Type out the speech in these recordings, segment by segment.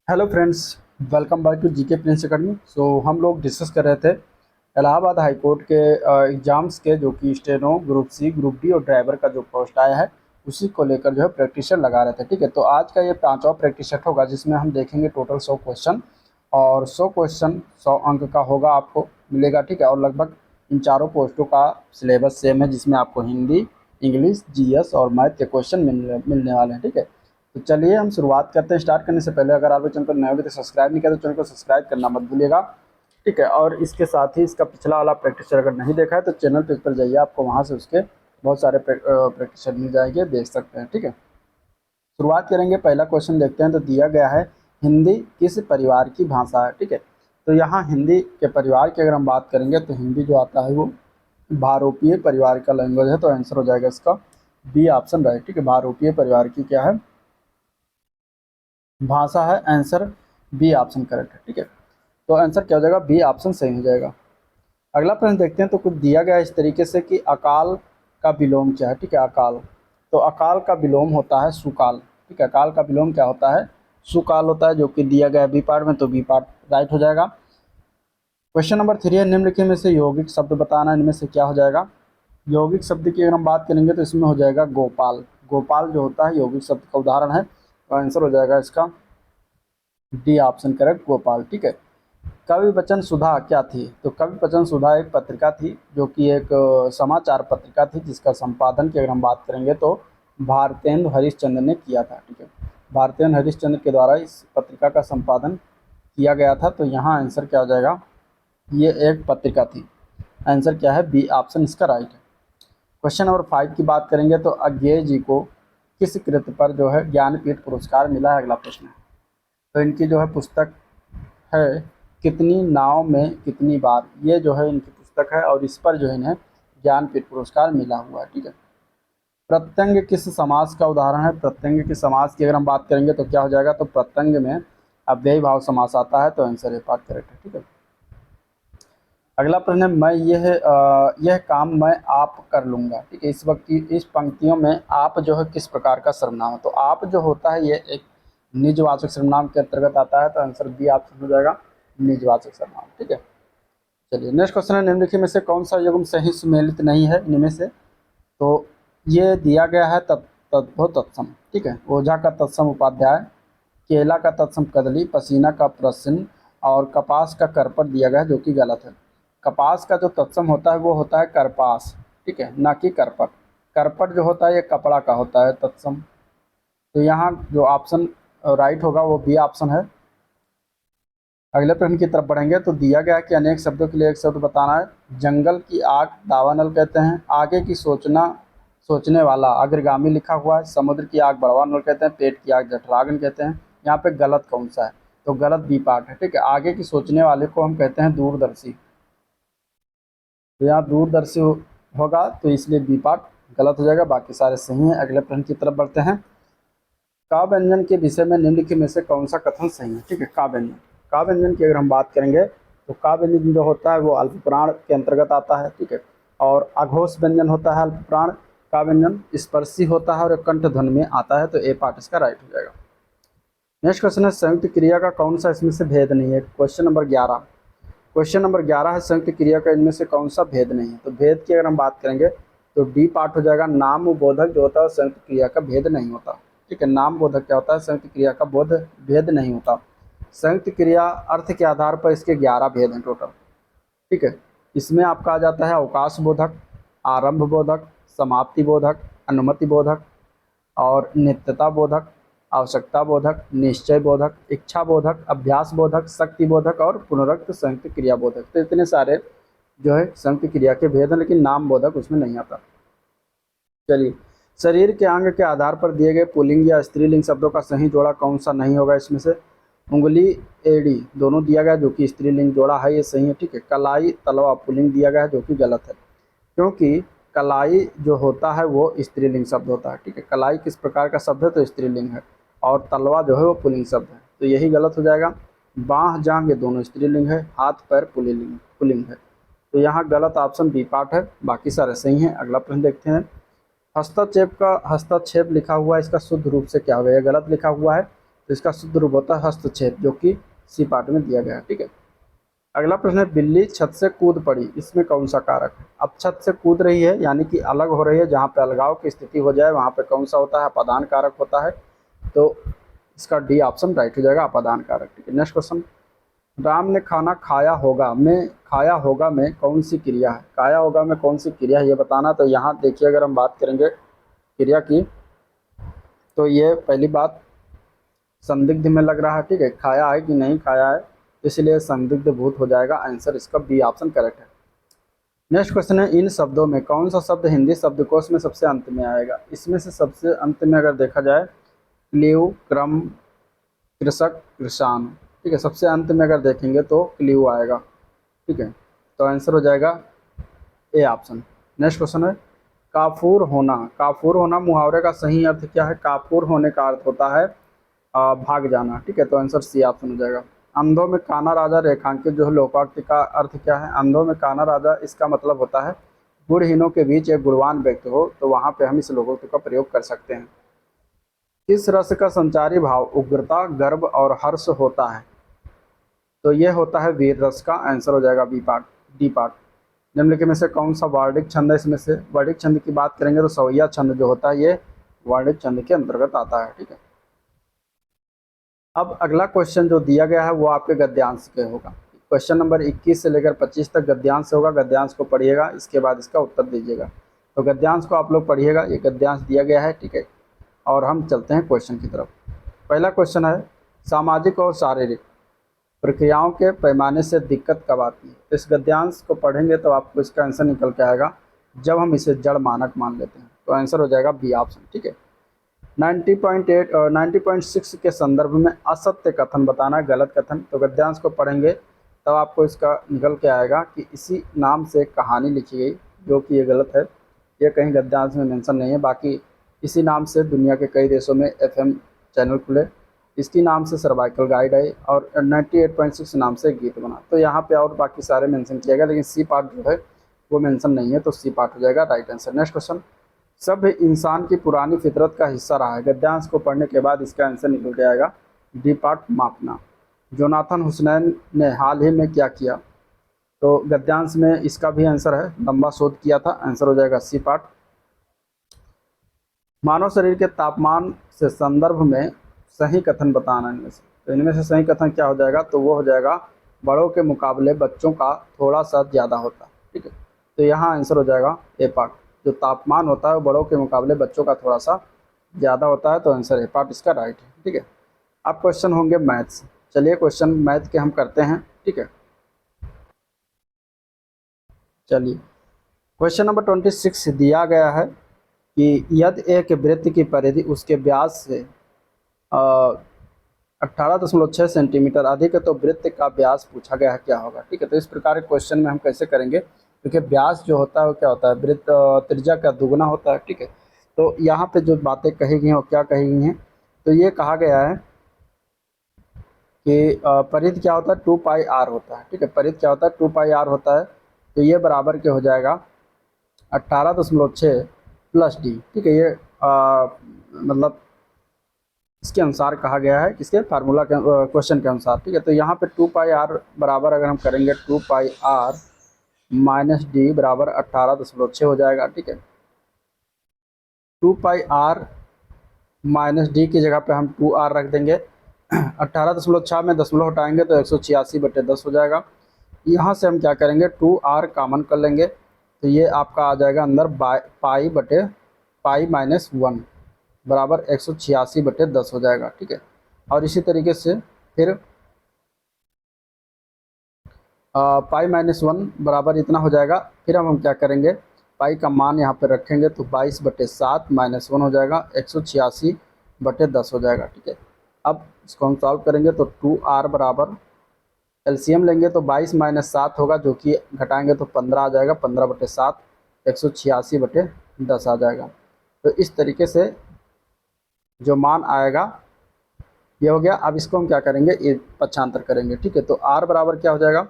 Hello friends, welcome back to GK prince academy. हम लोग discuss कर रहे थे इलाहाबाद हाई कोर्ट के एग्ज़ाम्स के, जो कि steno, group C, group D और ड्राइवर का जो पोस्ट आया है उसी को लेकर जो है प्रैक्टिस लगा रहे थे। ठीक है, तो आज का ये पांचवा प्रैक्टिस होगा जिसमें हम देखेंगे टोटल 100 क्वेश्चन, और 100 क्वेश्चन 100 अंक का होगा, आपको मिलेगा। ठीक है, और लगभग इन चारों पोस्टों का सिलेबस सेम है, जिसमें आपको हिंदी, इंग्लिश, जीएस और मैथ के क्वेश्चन मिलने वाले हैं। ठीक है, तो चलिए हम शुरुआत करते हैं। स्टार्ट करने से पहले अगर आप चैनल पर नए हो तो सब्सक्राइब नहीं किया तो चैनल को सब्सक्राइब करना मत भूलिएगा। ठीक है, और इसके साथ ही इसका पिछला वाला प्रैक्टिस अगर नहीं देखा है तो चैनल पेज पर जाइए, आपको वहाँ से उसके बहुत सारे प्रैक्टिस मिल जाएंगे, देख सकते हैं। ठीक है, शुरुआत करेंगे। पहला क्वेश्चन देखते हैं। तो दिया गया है, हिंदी किस परिवार की भाषा है। ठीक है, तो यहाँ हिंदी के परिवार की अगर हम बात करेंगे तो हिंदी जो आता है वो भारोपीय परिवार का लैंग्वेज है, तो आंसर हो जाएगा इसका बी ऑप्शन राइट। ठीक है, भारोपीय परिवार की क्या है, भाषा है। आंसर बी ऑप्शन करेक्ट है। ठीक है, तो आंसर क्या हो जाएगा, बी ऑप्शन सही हो जाएगा। अगला प्रश्न देखते हैं। तो कुछ दिया गया है इस तरीके से कि अकाल का विलोम क्या है। ठीक है, अकाल, तो अकाल का विलोम होता है सुकाल। ठीक है, अकाल का विलोम क्या होता है, सुकाल होता है, जो कि दिया गया है बी पार्ट में, तो बी पार्ट राइट हो जाएगा। क्वेश्चन नंबर 3 है, निम्नलिखित में से यौगिक शब्द बताना। इनमें से क्या हो जाएगा, यौगिक शब्द की अगर हम बात करेंगे तो इसमें हो जाएगा गोपाल। गोपाल जो होता है यौगिक शब्द का उदाहरण है, तो आंसर हो जाएगा इसका डी ऑप्शन करेक्ट, गोपाल। ठीक है, कवि वचन सुधा क्या थी। तो कवि वचन सुधा एक पत्रिका थी, जो कि एक समाचार पत्रिका थी, जिसका संपादन की अगर हम बात करेंगे तो भारतेंदु हरिश्चंद्र ने किया था। ठीक है, भारतेंदु हरिश्चंद्र के द्वारा इस पत्रिका का संपादन किया गया था। तो यहाँ आंसर क्या हो जाएगा, ये एक पत्रिका थी। आंसर क्या है, बी ऑप्शन इसका राइट है। क्वेश्चन नंबर 5 की बात करेंगे। तो अज्ञेय जी को किस कृति पर जो है ज्ञानपीठ पुरस्कार मिला है, अगला प्रश्न है। तो इनकी जो है पुस्तक है कितनी नाव में कितनी बार, ये जो है इनकी पुस्तक है, और इस पर जो है इन्हें ज्ञानपीठ पुरस्कार मिला हुआ है। ठीक है, प्रत्यंग किस समास का उदाहरण है। प्रत्यंग किस समास की अगर हम बात करेंगे तो क्या हो जाएगा, तो प्रत्यंग में अव्ययी भाव समास आता है, तो आंसर ए पार्ट करेक्ट है। ठीक है, अगला प्रश्न है, यह काम मैं आप कर लूँगा। ठीक है, इस वक्त की इस पंक्तियों में आप जो है किस प्रकार का सर्वनाम है। तो आप जो होता है ये एक निजवाचक सर्वनाम के अंतर्गत आता है, तो आंसर बी ऑप्शन हो जाएगा, निजवाचक सर्वनाम। ठीक है, चलिए नेक्स्ट क्वेश्चन है, निम्नलिखित में से कौन सा युग्म सही सुमेलित नहीं है इनमें से। तो ये दिया गया है तद्भव तत्सम। ठीक है, ओझा का तत्सम उपाध्याय, केला का तत्सम कदली, पसीना का प्रश्न और कपास का करपट दिया गया है, जो कि गलत है। कपास का जो तत्सम होता है वो होता है करपास। ठीक है, ना कि करपट। करपट जो होता है ये कपड़ा का होता है तत्सम। तो यहाँ जो ऑप्शन राइट होगा वो बी ऑप्शन है। अगले प्रश्न की तरफ बढ़ेंगे। तो दिया गया है कि अनेक शब्दों के लिए एक शब्द बताना है। जंगल की आग दावानल कहते हैं, आगे की सोचना सोचने वाला अग्रगामी लिखा हुआ है। समुद्र की आग बड़वा नल कहते हैं, पेट की आग जठराग्नि कहते हैं। यहाँ पे गलत कौन सा है, तो गलत बी पार्ट है। ठीक है, आगे की सोचने वाले को हम कहते हैं दूरदर्शी, तो यहाँ दूरदर्शी होगा, तो इसलिए बी पार्ट गलत हो जाएगा, बाकी सारे सही हैं। अगले प्रश्न की तरफ बढ़ते हैं। का व्यंजन के विषय में निम्नलिखित में से कौन सा कथन सही है। ठीक है, का व्यंजन, का व्यंजन की अगर हम बात करेंगे तो का व्यंजन जो होता है वो अल्पप्राण के अंतर्गत आता है। ठीक है, और अघोष व्यंजन होता है अल्पप्राण। का व्यंजन स्पर्शी होता है और कंठ ध्वनि में आता है, तो ए पार्ट इसका राइट हो जाएगा। नेक्स्ट क्वेश्चन है, संयुक्त क्रिया का कौन सा इसमें से भेद नहीं है। क्वेश्चन नंबर 11, क्वेश्चन नंबर 11 है, संयुक्त क्रिया का इनमें से कौन सा भेद नहीं है। तो भेद की अगर हम बात करेंगे तो डी पार्ट हो जाएगा, नाम बोधक जो होता है संयुक्त क्रिया का भेद नहीं होता। ठीक है, नाम बोधक क्या होता है, संयुक्त क्रिया का भेद नहीं होता। संयुक्त क्रिया अर्थ के आधार पर इसके 11 भेद हैं टोटल। ठीक है, इसमें आपका आ जाता है अवकाश बोधक, आरंभ बोधक, समाप्ति बोधक, अनुमति बोधक और नित्यता बोधक, आवश्यकता बोधक, निश्चय बोधक, इच्छा बोधक, अभ्यास बोधक, शक्ति बोधक और पुनरुक्त संयुक्त क्रिया बोधक। तो इतने सारे जो है संयुक्त क्रिया के भेद हैं, लेकिन नाम बोधक उसमें नहीं आता। चलिए, शरीर के अंग के आधार पर दिए गए पुल्लिंग या स्त्रीलिंग शब्दों का सही जोड़ा कौन सा नहीं होगा इसमें से। उंगली एड़ी दोनों दिया गया जो कि स्त्रीलिंग जोड़ा है, ये सही है। ठीक है, कलाई तलवा पुल्लिंग दिया गया है, जो कि गलत है, क्योंकि कलाई जो होता है वो स्त्रीलिंग शब्द होता है। ठीक है, कलाई किस प्रकार का शब्द है, तो स्त्रीलिंग है, और तलवा जो है वो पुल्लिंग शब्द है, तो यही गलत हो जाएगा। बाह जांग ये दोनों स्त्रीलिंग है, हाथ पैर पुल्लिंग है, तो यहाँ गलत ऑप्शन बी पार्ट है, बाकी सारे सही हैं। अगला प्रश्न देखते हैं। हस्तक्षेप का हस्तक्षेप लिखा हुआ है, इसका शुद्ध रूप से क्या होगा, ये गलत लिखा हुआ है। तो इसका शुद्ध रूप होता है हस्तक्षेप, जो कि सी पार्ट में दिया गया है। ठीक है, अगला प्रश्न है बिल्ली छत से कूद पड़ी, इसमें कौन सा कारक है। अब छत से कूद रही है यानी कि अलग हो रही है, जहाँ पे अलगाव की स्थिति हो जाए वहाँ पे कौन सा होता है, अपादान कारक होता है। तो इसका डी ऑप्शन राइट हो जाएगा, अपादान कारक। ठीक है, नेक्स्ट क्वेश्चन, राम ने खाना खाया होगा में कौन सी क्रिया है। खाया होगा में कौन सी क्रिया है ये बताना। तो यहाँ देखिए, अगर हम बात करेंगे क्रिया की, तो ये पहली बात संदिग्ध में लग रहा है। ठीक है, खाया है कि नहीं खाया है, इसलिए संदिग्ध भूत हो जाएगा। आंसर इसका बी ऑप्शन करेक्ट है। नेक्स्ट क्वेश्चन है, इन शब्दों में कौन सा शब्द हिंदी शब्दकोश में सबसे अंत में आएगा। इसमें से सबसे अंत में अगर देखा जाए, क्ल्यू, क्रम, कृषक, कृषान। ठीक है, सबसे अंत में अगर देखेंगे तो क्ल्यू आएगा। ठीक है, तो आंसर हो जाएगा ए ऑप्शन। नेक्स्ट क्वेश्चन है, काफूर होना। काफूर होना मुहावरे का सही अर्थ क्या है। काफूर होने का अर्थ होता है भाग जाना। ठीक है, तो आंसर सी ऑप्शन हो जाएगा। अंधों में काना राजा रेखांकित जो है लोकोक्ति का अर्थ क्या है। अंधों में काना राजा, इसका मतलब होता है गुणहीनों के बीच एक गुणवान व्यक्ति हो, तो वहाँ पे हम इस लोकोक्ति का प्रयोग कर सकते हैं। किस रस का संचारी भाव उग्रता, गर्व और हर्ष होता है। तो ये होता है वीर रस का। आंसर हो जाएगा बी पार्ट, डी पार्ट। निम्नलिखित में से कौन सा वार्णिक छंद है। इसमें से वार्णिक छंद की बात करेंगे तो सवैया छंद जो होता है ये वार्णिक छंद के अंतर्गत आता है। ठीक है, अब अगला क्वेश्चन जो दिया गया है वो आपके गद्यांश के होगा। क्वेश्चन नंबर 21 से लेकर 25 तक गद्यांश होगा। गद्यांश को पढ़िएगा, इसके बाद इसका उत्तर दीजिएगा। तो गद्यांश को आप लोग पढ़िएगा, ये गद्यांश दिया गया है। ठीक है, और हम चलते हैं क्वेश्चन की तरफ। पहला क्वेश्चन है, सामाजिक और शारीरिक प्रक्रियाओं के पैमाने से दिक्कत कब आती है। इस गद्यांश को पढ़ेंगे तो आपको इसका आंसर निकल के आएगा जब हम इसे जड़ मानक मान लेते हैं। तो आंसर हो जाएगा बी ऑप्शन। ठीक है, 90.8 और 90.6 के संदर्भ में असत्य कथन बताना, गलत कथन। तो गद्यांश को पढ़ेंगे तब आपको इसका निकल के आएगा कि इसी नाम से कहानी लिखी गई, जो कि ये गलत है। ये कहीं गद्यांश में मेंशन नहीं है। बाकी इसी नाम से दुनिया के कई देशों में FM चैनल खुले, इसकी नाम से सर्वाइकल गाइड आई, और 98.6 नाम से गीत बना। तो यहाँ पे और बाकी सारे मेंशन किया गया, लेकिन सी पार्ट जो है वो मेंशन नहीं है, तो सी पार्ट हो जाएगा राइट आंसर। नेक्स्ट क्वेश्चन, सभ्य इंसान की पुरानी फितरत का हिस्सा रहा है। गद्यांश को पढ़ने के बाद इसका आंसर निकल के आएगा डी पार्ट, मापना। जोनाथन हुसैन ने हाल ही में क्या किया। तो गद्यांश में इसका भी आंसर है, लंबा शोध किया था। आंसर हो जाएगा सी पार्ट। मानव शरीर के तापमान से संदर्भ में सही कथन बताना इनमें से। तो इनमें से सही कथन क्या हो जाएगा, तो वो हो जाएगा बड़ों के मुकाबले बच्चों का थोड़ा सा ज़्यादा होता है। ठीक है, तो यहाँ आंसर हो जाएगा ए पार्ट। जो तापमान होता है वो बड़ों के मुकाबले बच्चों का थोड़ा सा ज़्यादा होता है, तो आंसर ए पार्ट इसका राइट है। ठीक है, अब क्वेश्चन होंगे मैथ्स। चलिए क्वेश्चन मैथ के हम करते हैं। ठीक है, चलिए क्वेश्चन नंबर 26 दिया गया है कि यदि एक वृत्त की परिधि उसके व्यास से 18.6 सेंटीमीटर अधिक है तो वृत्त का व्यास पूछा गया है, क्या होगा। ठीक है, तो इस प्रकार के क्वेश्चन में हम कैसे करेंगे, क्योंकि व्यास जो होता है वो क्या होता है, वृत्त त्रिज्या का दुगुना होता है। ठीक है, तो यहाँ पे जो बातें कही गई हैं वो क्या कही गई हैं, तो ये कहा गया है कि परिधि क्या होता है, 2πr होता है। ठीक है, परिधि क्या होता है, 2πr होता है। तो ये बराबर के हो जाएगा 18.6 प्लस डी। ठीक है, ये मतलब इसके अनुसार कहा गया है, किसके फार्मूला के क्वेश्चन के अनुसार। ठीक है, तो यहाँ पे 2πr बराबर अगर हम करेंगे 2πr माइनस डी बराबर 18.6 हो जाएगा। ठीक है, 2πr माइनस डी की जगह पे हम 2r रख देंगे। 18.6 में दशमलव हटाएंगे तो 186/10 हो जाएगा। यहाँ से हम क्या करेंगे, 2r कॉमन कर लेंगे, तो ये आपका आ जाएगा अंदर पाई माइनस 1 बराबर 186/10 हो जाएगा। ठीक है, और इसी तरीके से फिर पाई माइनस 1 बराबर इतना हो जाएगा। फिर हम क्या करेंगे, पाई का मान यहाँ पे रखेंगे तो 22/7 माइनस 1 हो जाएगा, 186/10 हो जाएगा। ठीक है, अब इसको हम सॉल्व करेंगे तो 2r बराबर एलसीएम लेंगे तो 22 माइनस 7 होगा, जो कि घटाएंगे तो 15 आ जाएगा, 15/7 186/10 आ जाएगा। तो इस तरीके से जो मान आएगा ये हो गया। अब इसको हम क्या करेंगे, ये पक्षांतर करेंगे। ठीक है, तो r बराबर क्या हो जाएगा,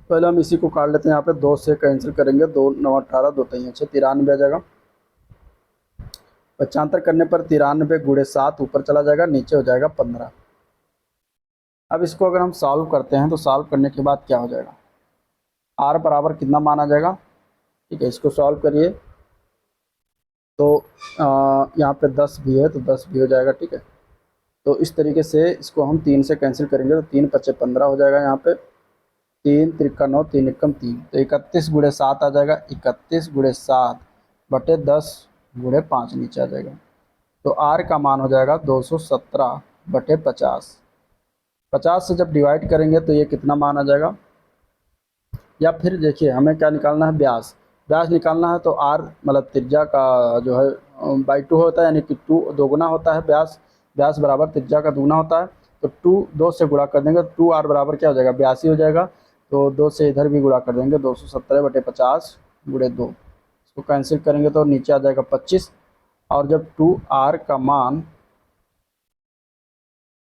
पहले हम इसी को काट लेते हैं। यहाँ पे 2 से कैंसिल करेंगे, 2 9 18, 2 3 6 93 आ जाएगा। पक्षांतर करने पर 93 गुणे 7 ऊपर चला जाएगा, नीचे हो जाएगा 15। अब इसको अगर हम सॉल्व करते हैं तो सॉल्व करने के बाद क्या हो जाएगा, आर बराबर कितना माना जाएगा। ठीक है, इसको सॉल्व करिए तो यहाँ पे 10 भी है तो 10 भी हो जाएगा। ठीक है, तो इस तरीके से इसको हम 3 से कैंसिल करेंगे तो 3 पच्चे 15 हो जाएगा। यहाँ पे 3 त्रिका 9, 3 एकम 3, तो 31 गुणे 7 आ जाएगा। 31 गुणे 7 बटे 10 गुणे 5 नीचे आ जाएगा। तो आर का मान हो जाएगा 217 बटे 50। 50 से जब डिवाइड करेंगे तो ये कितना मान आ जाएगा, या फिर देखिए हमें क्या निकालना है, ब्यास। ब्यास निकालना है तो आर मतलब त्रिज्या का जो है बाई 2 होता है, यानी कि 2 दोगुना होता है ब्यास। ब्यास बराबर त्रिज्या का दुगुना होता है, तो 2 2 से गुणा कर देंगे, 2 आर बराबर क्या हो जाएगा, 82 हो जाएगा। तो 2 से इधर भी गुणा कर देंगे, 217 बटे 50 गुणे 2, इसको कैंसिल करेंगे तो नीचे आ जाएगा 25। और जब 2 आर का मान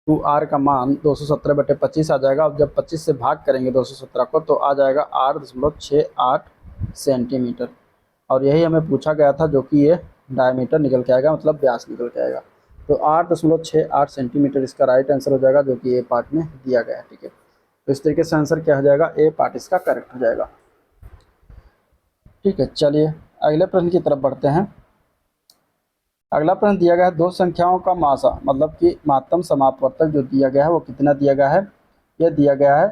217 बटे 25 आ जाएगा। अब जब 25 से भाग करेंगे 217 को तो आ जाएगा 8.68 सेंटीमीटर। और यही हमें पूछा गया था, जो कि ये डायमीटर निकल के आएगा, मतलब व्यास निकल के आएगा। तो 8.68 सेंटीमीटर इसका राइट आंसर हो जाएगा, जो कि ए पार्ट में दिया गया है। ठीक है, तो इस तरीके से आंसर क्या हो जाएगा, ए पार्ट इसका करेक्ट हो जाएगा। ठीक है, चलिए अगले प्रश्न की तरफ बढ़ते हैं। अगला प्रश्न दिया गया है, दो संख्याओं का मासा मतलब कि महत्तम समापवर्तक जो दिया गया है वो कितना दिया गया है। यह दिया गया है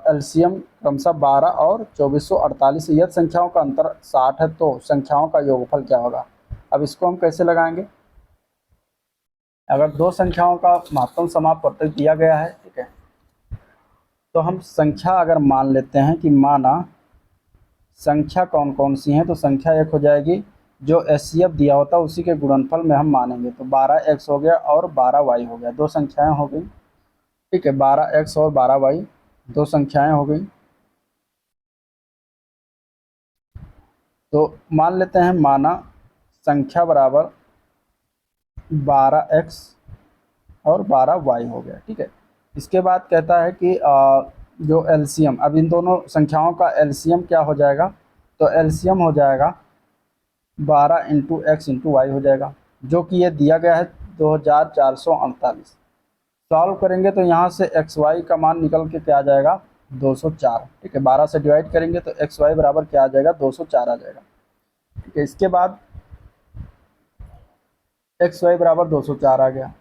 एलसीएम क्रमशः 12 और 2448। यदि संख्याओं का अंतर 60 है तो संख्याओं का योगफल क्या होगा। अब इसको हम कैसे लगाएंगे, अगर दो संख्याओं का महत्तम समापवर्तक दिया गया है, ठीक है, तो हम संख्या अगर मान लेते हैं कि माना संख्या कौन कौन सी हैं, तो संख्या एक हो जाएगी जो एचसीएफ दिया होता है उसी के गुणनफल में हम मानेंगे। तो 12x हो गया और 12y हो गया, दो संख्याएं हो गई। ठीक है, 12x और 12y दो संख्याएं हो गई। तो मान लेते हैं, माना संख्या बराबर 12x और 12y हो गया। ठीक है, इसके बाद कहता है कि जो एलसीएम, अब इन दोनों संख्याओं का एलसीएम क्या हो जाएगा, तो एलसीएम हो जाएगा 12 इंटू एक्स इंटू वाई हो जाएगा, जो कि ये दिया गया है 2448। सॉल्व करेंगे तो यहाँ से एक्स वाई का मान निकल के क्या आ जाएगा, 204। ठीक है, 12 से डिवाइड करेंगे तो एक्स वाई बराबर क्या आ जाएगा, 204 आ जाएगा। ठीक है, इसके बाद एक्स वाई बराबर 204 आ गया।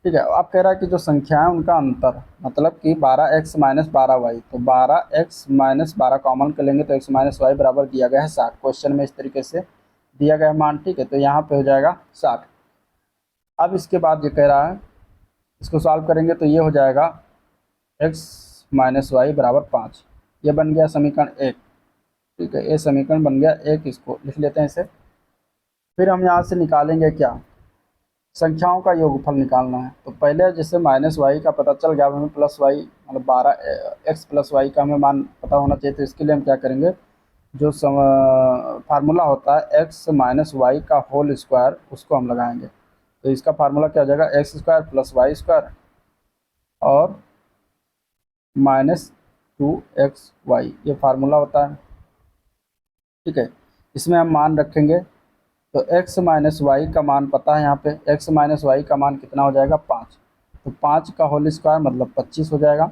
ठीक है, अब कह रहा है कि जो संख्या है उनका अंतर, मतलब कि 12x माइनस 12y, तो 12x माइनस 12 कॉमन कर लेंगे तो x माइनस वाई बराबर दिया गया है 60। क्वेश्चन में इस तरीके से दिया गया है मान। ठीक है, तो यहाँ पे हो जाएगा 60। अब इसके बाद ये कह रहा है, इसको सॉल्व करेंगे तो ये हो जाएगा x माइनस वाई बराबर 5। ये बन गया समीकरण 1। ठीक है, ये समीकरण बन गया 1, इसको लिख लेते हैं इसे। फिर हम यहाँ से निकालेंगे क्या, संख्याओं का योगफल निकालना है। तो पहले जैसे माइनस वाई का पता चल गया, अब हमें प्लस वाई मतलब 12x प्लस वाई का हमें मान पता होना चाहिए। तो इसके लिए हम क्या करेंगे, जो फार्मूला होता है x माइनस वाई का होल स्क्वायर, उसको हम लगाएंगे। तो इसका फार्मूला क्या हो जाएगा, X square plus Y square और -2xy, ये फार्मूला होता है। ठीक है, इसमें हम मान रखेंगे तो x माइनस वाई का मान पता है, यहाँ पे x माइनस वाई का मान कितना हो जाएगा, 5। तो 5 का होल स्क्वायर मतलब 25 हो जाएगा।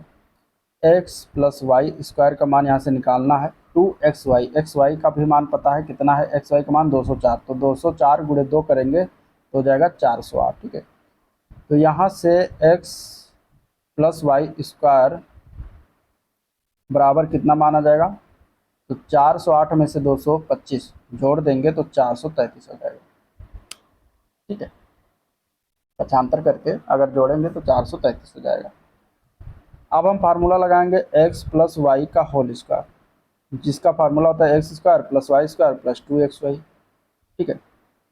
x प्लस वाई स्क्वायर का मान यहाँ से निकालना है 2xy। xy का भी मान पता है कितना है, xy का मान 204। तो 204 गुणे 2 करेंगे तो हो जाएगा 408। ठीक है, तो यहाँ से x प्लस वाई स्क्वायर बराबर कितना माना जाएगा, तो 408 में से 225 जोड़ देंगे तो 433 हो जाएगा। ठीक है, पक्षांतर करके अगर जोड़ेंगे तो 433 हो जाएगा। अब हम फार्मूला लगाएंगे x प्लस वाई का होल स्क्वायर, जिसका फार्मूला होता है X square plus Y square plus 2xy। ठीक है,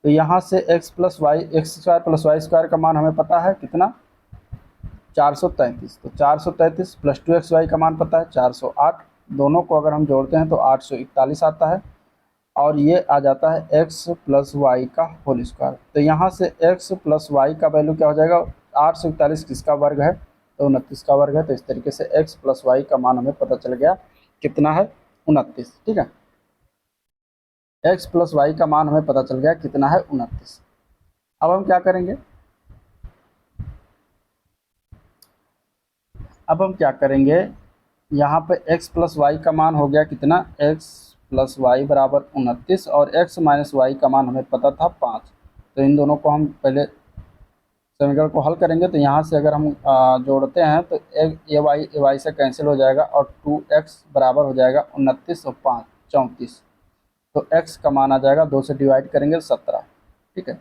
तो यहाँ से x plus Y, X square plus Y square का मान हमें पता है कितना, 433। तो 433 प्लस 2xy का मान पता है 408। दोनों को अगर हम जोड़ते हैं तो 841 आता है, और ये आ जाता है x प्लस वाई का होल स्क्वायर। तो यहाँ से x प्लस वाई का वैल्यू क्या हो जाएगा, 841 किसका वर्ग है, तो 29 का वर्ग है। तो इस तरीके से x प्लस वाई का मान हमें पता चल गया कितना है, 29। ठीक है। x प्लस वाई का मान हमें पता चल गया कितना है 29। अब हम क्या करेंगे, यहाँ पे x प्लस वाई का मान हो गया कितना, x प्लस वाई बराबर 29 और x माइनस वाई का मान हमें पता था 5। तो इन दोनों को हम पहले समीकरण को हल करेंगे। तो यहाँ से अगर हम जोड़ते हैं तो ए वाई से कैंसिल हो जाएगा और 2x बराबर हो जाएगा 29 और 5 34। तो x का मान आ जाएगा 2 से डिवाइड करेंगे 17। ठीक है,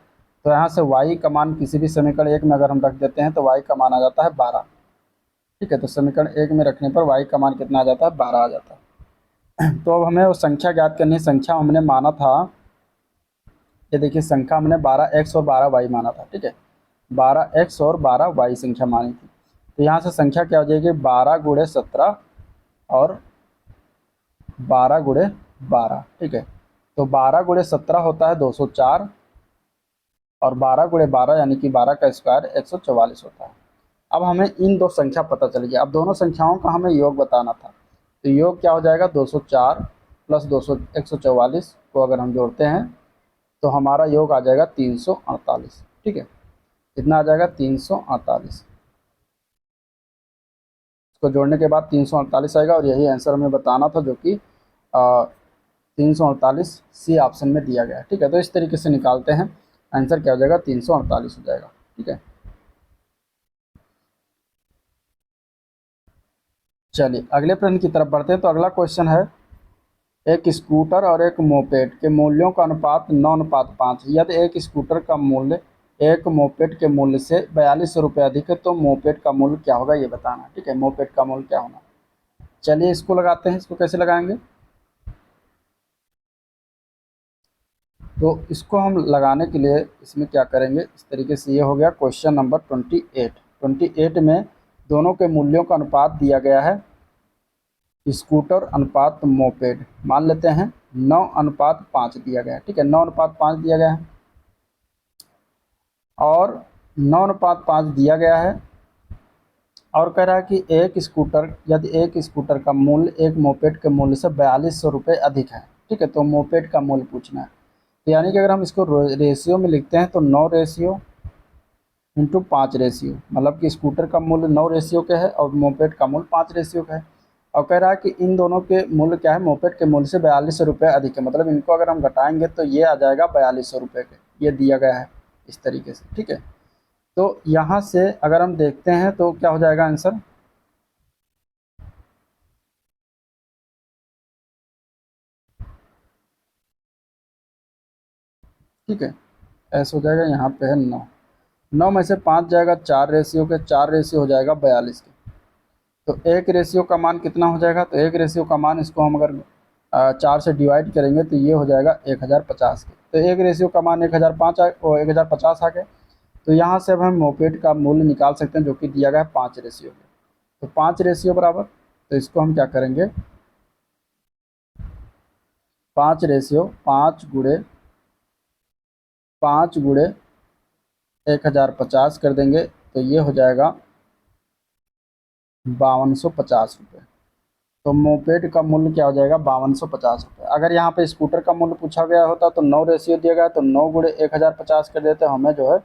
तो यहाँ से y का मान किसी भी समीकरण एक में अगर हम रख देते हैं तो y का मान आ जाता है 12। ठीक है, तो समीकरण एक में रखने पर y का मान कितना आ जाता है, 12 आ जाता है। तो अब हमें वो संख्या ज्ञात करनी है। संख्या हमने माना था, ये देखिए संख्या हमने 12x और 12y माना था। ठीक है, 12x और 12y संख्या मानी थी। तो यहाँ से संख्या क्या हो जाएगी, 12 गुणे 17 और 12 गुणे 12। ठीक है, तो 12 गुणे 17 होता है 204 और 12 गुणे 12 यानी कि 12 का स्क्वायर 144 होता है। अब हमें इन दो संख्या पता चल गया। अब दोनों संख्याओं का हमें योग बताना था। तो योग क्या हो जाएगा, 204 प्लस 144 को अगर हम जोड़ते हैं तो हमारा योग आ जाएगा 348। ठीक है, कितना आ जाएगा, 348। इसको जोड़ने के बाद 348 आएगा और यही आंसर हमें बताना था, जो कि 348 सी ऑप्शन में दिया गया है। ठीक है, तो इस तरीके से निकालते हैं, आंसर क्या हो जाएगा, 348 हो जाएगा। ठीक है, चलिए अगले प्रश्न की तरफ बढ़ते हैं। तो अगला क्वेश्चन है, एक स्कूटर और एक मोपेड के मूल्यों का अनुपात 9:5। यदि एक स्कूटर का मूल्य एक मोपेड के मूल्य से 42 रुपये अधिक है तो मोपेड का मूल्य क्या होगा, ये बताना। ठीक है, मोपेड का मूल्य क्या होना। चलिए इसको लगाते हैं। इसको कैसे लगाएंगे, तो इसको हम लगाने के लिए इसमें क्या करेंगे, इस तरीके से। ये हो गया क्वेश्चन नंबर 28 में दोनों के मूल्यों का अनुपात दिया गया है, स्कूटर अनुपात मोपेड। मान लेते हैं 9:5 दिया गया है। ठीक है, 9:5 दिया गया है और 9:5 दिया गया है और कह रहा है कि एक स्कूटर, यदि एक स्कूटर का मूल्य एक मोपेड के मूल्य से 4200 रुपये अधिक है। ठीक है, तो मोपेड का मूल्य पूछना है। तो यानी कि अगर हम इसको रेशियो में लिखते हैं तो 9 रेशियो इंटू 5 रेशियो, मतलब कि स्कूटर का मूल्य 9 रेशियो का है और मोपेड का मूल्य 5 रेशियो का है। और कह रहा है कि इन दोनों के मूल्य क्या है, मोपेड के मूल्य से 4200 रुपये अधिक है। मतलब इनको अगर हम घटाएंगे तो ये आ जाएगा 4200 रुपये के, ये दिया गया है इस तरीके से। ठीक है, तो यहाँ से अगर हम देखते हैं तो क्या हो जाएगा आंसर, ठीक है, ऐसा हो जाएगा। यहाँ पे है 9, 9 में से 5 जाएगा 4 रेशियो के, 4 रेशियो हो जाएगा 42 के। तो एक रेशियो का मान कितना हो जाएगा, तो एक रेशियो का मान, इसको हम अगर 4 से डिवाइड करेंगे तो ये हो जाएगा 1050 के। तो एक रेशियो का मान 1005 और 1050 आ गए। तो यहाँ से अब हम मोपेड का मूल्य निकाल सकते हैं, जो कि दिया गया है 5 रेशियो में। तो 5 रेशियो बराबर, तो इसको हम क्या करेंगे, 5 रेशियो 5 गुणे 1050 कर देंगे तो ये हो जाएगा 5250 रुपये। तो मोपेड का मूल्य क्या हो जाएगा, 5250 रुपये। अगर यहाँ पे स्कूटर का मूल्य पूछा गया होता तो 9 रेशियो दिया गया तो 9 गुणे 1050 कर देते, हमें जो है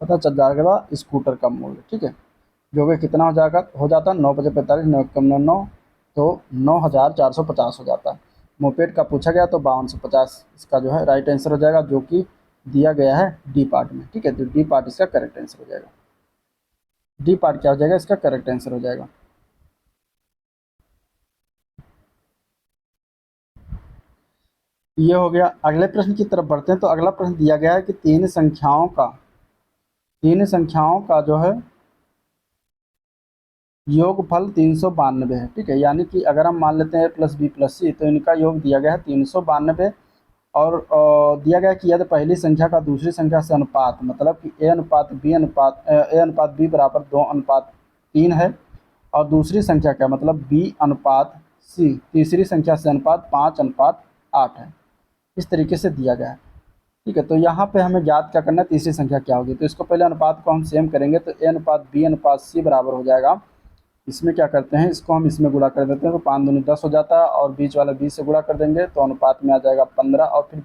पता चल जाएगा स्कूटर का मूल्य। ठीक है, जो कि कितना हो जाता है 9 बजे 45, 9 कम 9 9, तो 9450 हो जाता है। मोपेड का पूछा गया तो 5250 इसका जो है राइट आंसर हो जाएगा, जो कि दिया गया है डी पार्ट में। ठीक है, तो डी पार्ट इसका करेक्ट आंसर हो जाएगा। डी पार्ट क्या हो जाएगा, इसका करेक्ट आंसर हो जाएगा। ये हो गया। अगले प्रश्न की तरफ बढ़ते हैं। तो अगला प्रश्न दिया गया है कि तीन संख्याओं का जो है योगफल 392 है। ठीक है, यानी कि अगर हम मान लेते हैं a प्लस बी प्लस सी, तो इनका योग दिया गया है 392 और दिया गया कि यदि पहली संख्या का दूसरी संख्या से अनुपात, मतलब कि a अनुपात b बराबर 2:3 है और दूसरी संख्या का मतलब b अनुपात c तीसरी संख्या से अनुपात 5:8 है, इस तरीके से दिया गया है। ठीक है, तो यहाँ पे हमें ज्ञात क्या करना है, तीसरी संख्या क्या होगी। तो इसको पहले अनुपात को हम सेम करेंगे तो a अनुपात b अनुपात c बराबर हो जाएगा इसमें क्या करते हैं, इसको हम इसमें गुणा कर देते हैं, तो 5 दूनी 10 हो जाता है, और बीच वाला 20 से गुणा कर देंगे तो अनुपात में आ जाएगा 15, और फिर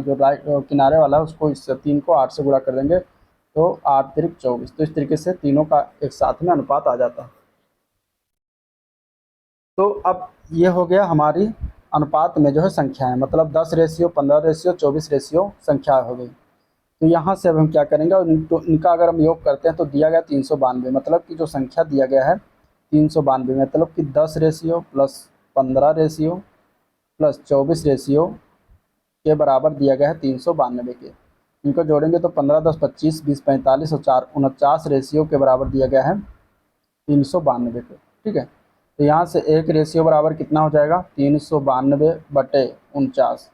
जो राइट किनारे वाला है उसको इससे 3 को 8 से गुणा कर देंगे तो 8 तिरिक 24। तो इस तरीके से तीनों का एक साथ में अनुपात आ जाता है। तो अब ये हो गया हमारी अनुपात में जो है संख्याएं, मतलब 10 रेशियो, 15 रेशियो, 24 रेशियो संख्या हो गई। तो यहाँ से अब हम क्या करेंगे, और इनका अगर हम योग करते हैं तो दिया गया 392, मतलब कि जो संख्या दिया गया है 392, मतलब कि 10 ratio plus 15 ratio plus 24 ratio के बराबर दिया गया है 392 के। इनको जोड़ेंगे तो 15 10 25 20 45 और 4 49 रेशियो के बराबर दिया गया है 392 के। ठीक है, तो यहाँ से एक रेशियो बराबर कितना हो जाएगा, 392/49।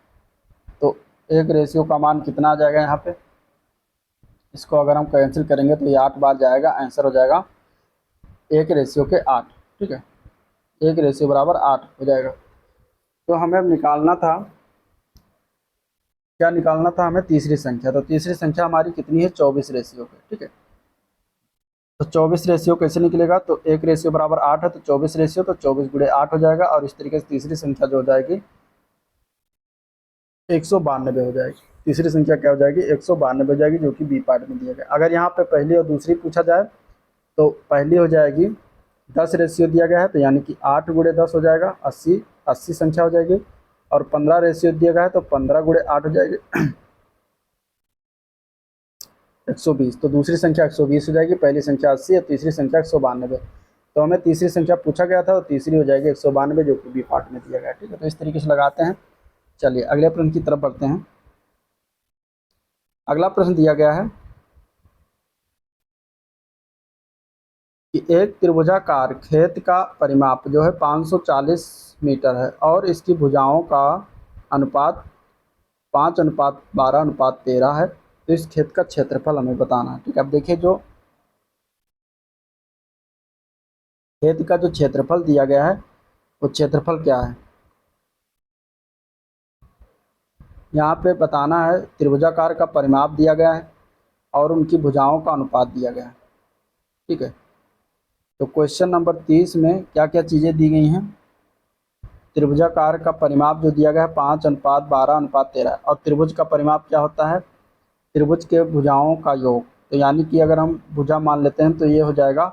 तो एक रेशियो का मान कितना आ जाएगा यहाँ पे, इसको अगर हम कैंसिल करेंगे तो ये 8 बार जाएगा, आंसर हो जाएगा 1/8। ठीक है, 1 रेशियो बराबर 8 हो जाएगा। तो हमें अब निकालना था, क्या निकालना था हमें, तीसरी संख्या। तो तीसरी संख्या हमारी कितनी है, 24 रेशियो पे। ठीक है, तो 24 रेशियो कैसे निकलेगा, तो 1 रेशियो बराबर 8 है, तो 24 रेशियो तो 24 गुणे 8 हो जाएगा, और इस तरीके से तीसरी संख्या जो हो जाएगी 192 हो जाएगी। तीसरी संख्या क्या हो जाएगी, 192 हो जाएगी, जो कि बी पार्ट में दिया गया। अगर यहाँ पे पहली और दूसरी पूछा जाए तो पहली हो जाएगी 10 रेशियो दिया गया है, तो यानी कि 8 गुणे 10 हो जाएगा, 80 संख्या हो जाएगी। और 15 रेशियो दिया गया है तो 15 गुणे 8 हो जाएगी 120। तो दूसरी संख्या 120 हो जाएगी, पहली संख्या 80 है, तीसरी संख्या 192। तो हमें तीसरी संख्या पूछा गया था, तो तीसरी हो जाएगी 192, जो कि बी पार्ट में दिया गया है। ठीक है, तो इस तरीके से लगाते हैं। चलिए अगले प्रश्न की तरफ बढ़ते हैं। अगला प्रश्न दिया गया है कि एक त्रिभुजाकार खेत का परिमाप जो है 540 मीटर है, और इसकी भुजाओं का अनुपात 5:12:13 है। तो इस खेत का क्षेत्रफल हमें बताना है। ठीक है, अब देखिए जो खेत का जो क्षेत्रफल दिया गया है वो क्षेत्रफल क्या है, यहाँ पे बताना है। त्रिभुजाकार का परिमाप दिया गया है और उनकी भुजाओं का अनुपात दिया गया है। ठीक है, तो क्वेश्चन नंबर 30 में क्या क्या चीज़ें दी गई हैं, त्रिभुजाकार का परिमाप जो दिया गया है 5:12:13, और त्रिभुज का परिमाप क्या होता है, त्रिभुज के भुजाओं का योग। तो यानी कि अगर हम भुजा मान लेते हैं तो ये हो जाएगा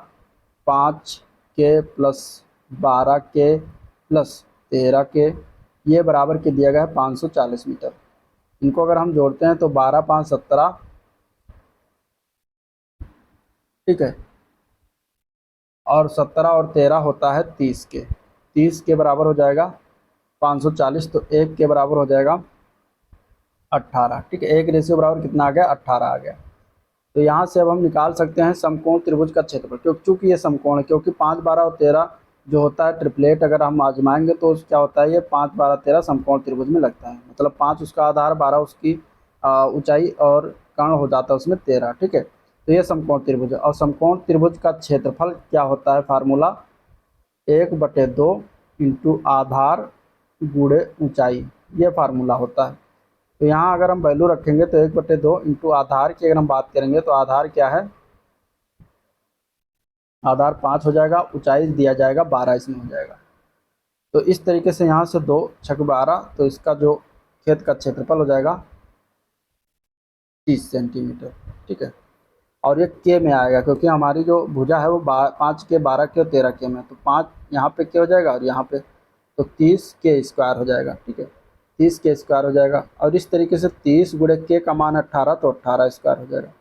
5 के प्लस 12 के प्लस 13 के, ये बराबर के दिया गया है 540 मीटर। इनको अगर हम जोड़ते हैं तो 12 5 17। ठीक है, और 17 और 13 होता है 30 के, 30 के बराबर हो जाएगा 540, तो 1 के बराबर हो जाएगा 18। ठीक है, 1 रेशियो बराबर कितना आ गया, 18 आ गया। तो यहाँ से अब हम निकाल सकते हैं समकोण त्रिभुज का क्षेत्रफल, क्योंकि चूंकि ये समकोण है, क्योंकि 5 12 और 13 जो होता है ट्रिपलेट, अगर हम आजमाएंगे तो क्या होता है, ये 5 12 13 समकोण त्रिभुज में लगता है। मतलब 5 उसका आधार, 12 उसकी ऊंचाई, और कर्ण हो जाता है उसमें 13। ठीक है, तो ये समकोण त्रिभुज है, और समकोण त्रिभुज का क्षेत्रफल क्या होता है, फार्मूला 1/2 इंटू आधार गुणे ऊंचाई, ये फार्मूला होता है। तो यहाँ अगर हम वैल्यू रखेंगे तो 1/2 इंटू आधार की अगर हम बात करेंगे तो आधार क्या है, आधार 5 हो जाएगा, ऊंचाई दिया जाएगा 12 इसमें हो जाएगा। तो इस तरीके से यहाँ से 2 छक 12, तो इसका जो खेत का क्षेत्रफल हो जाएगा 30 सेंटीमीटर। ठीक है, और ये के में आएगा, क्योंकि हमारी जो भुजा है वो 5 के 12 के और 13 के में, तो 5 यहाँ पे के हो जाएगा, और यहाँ पे तो 30 के स्क्वायर हो जाएगा। ठीक है, 30 के स्क्वायर हो जाएगा, और इस तरीके से 30 गुणे के का मान 18, तो 18 स्क्वायर हो जाएगा।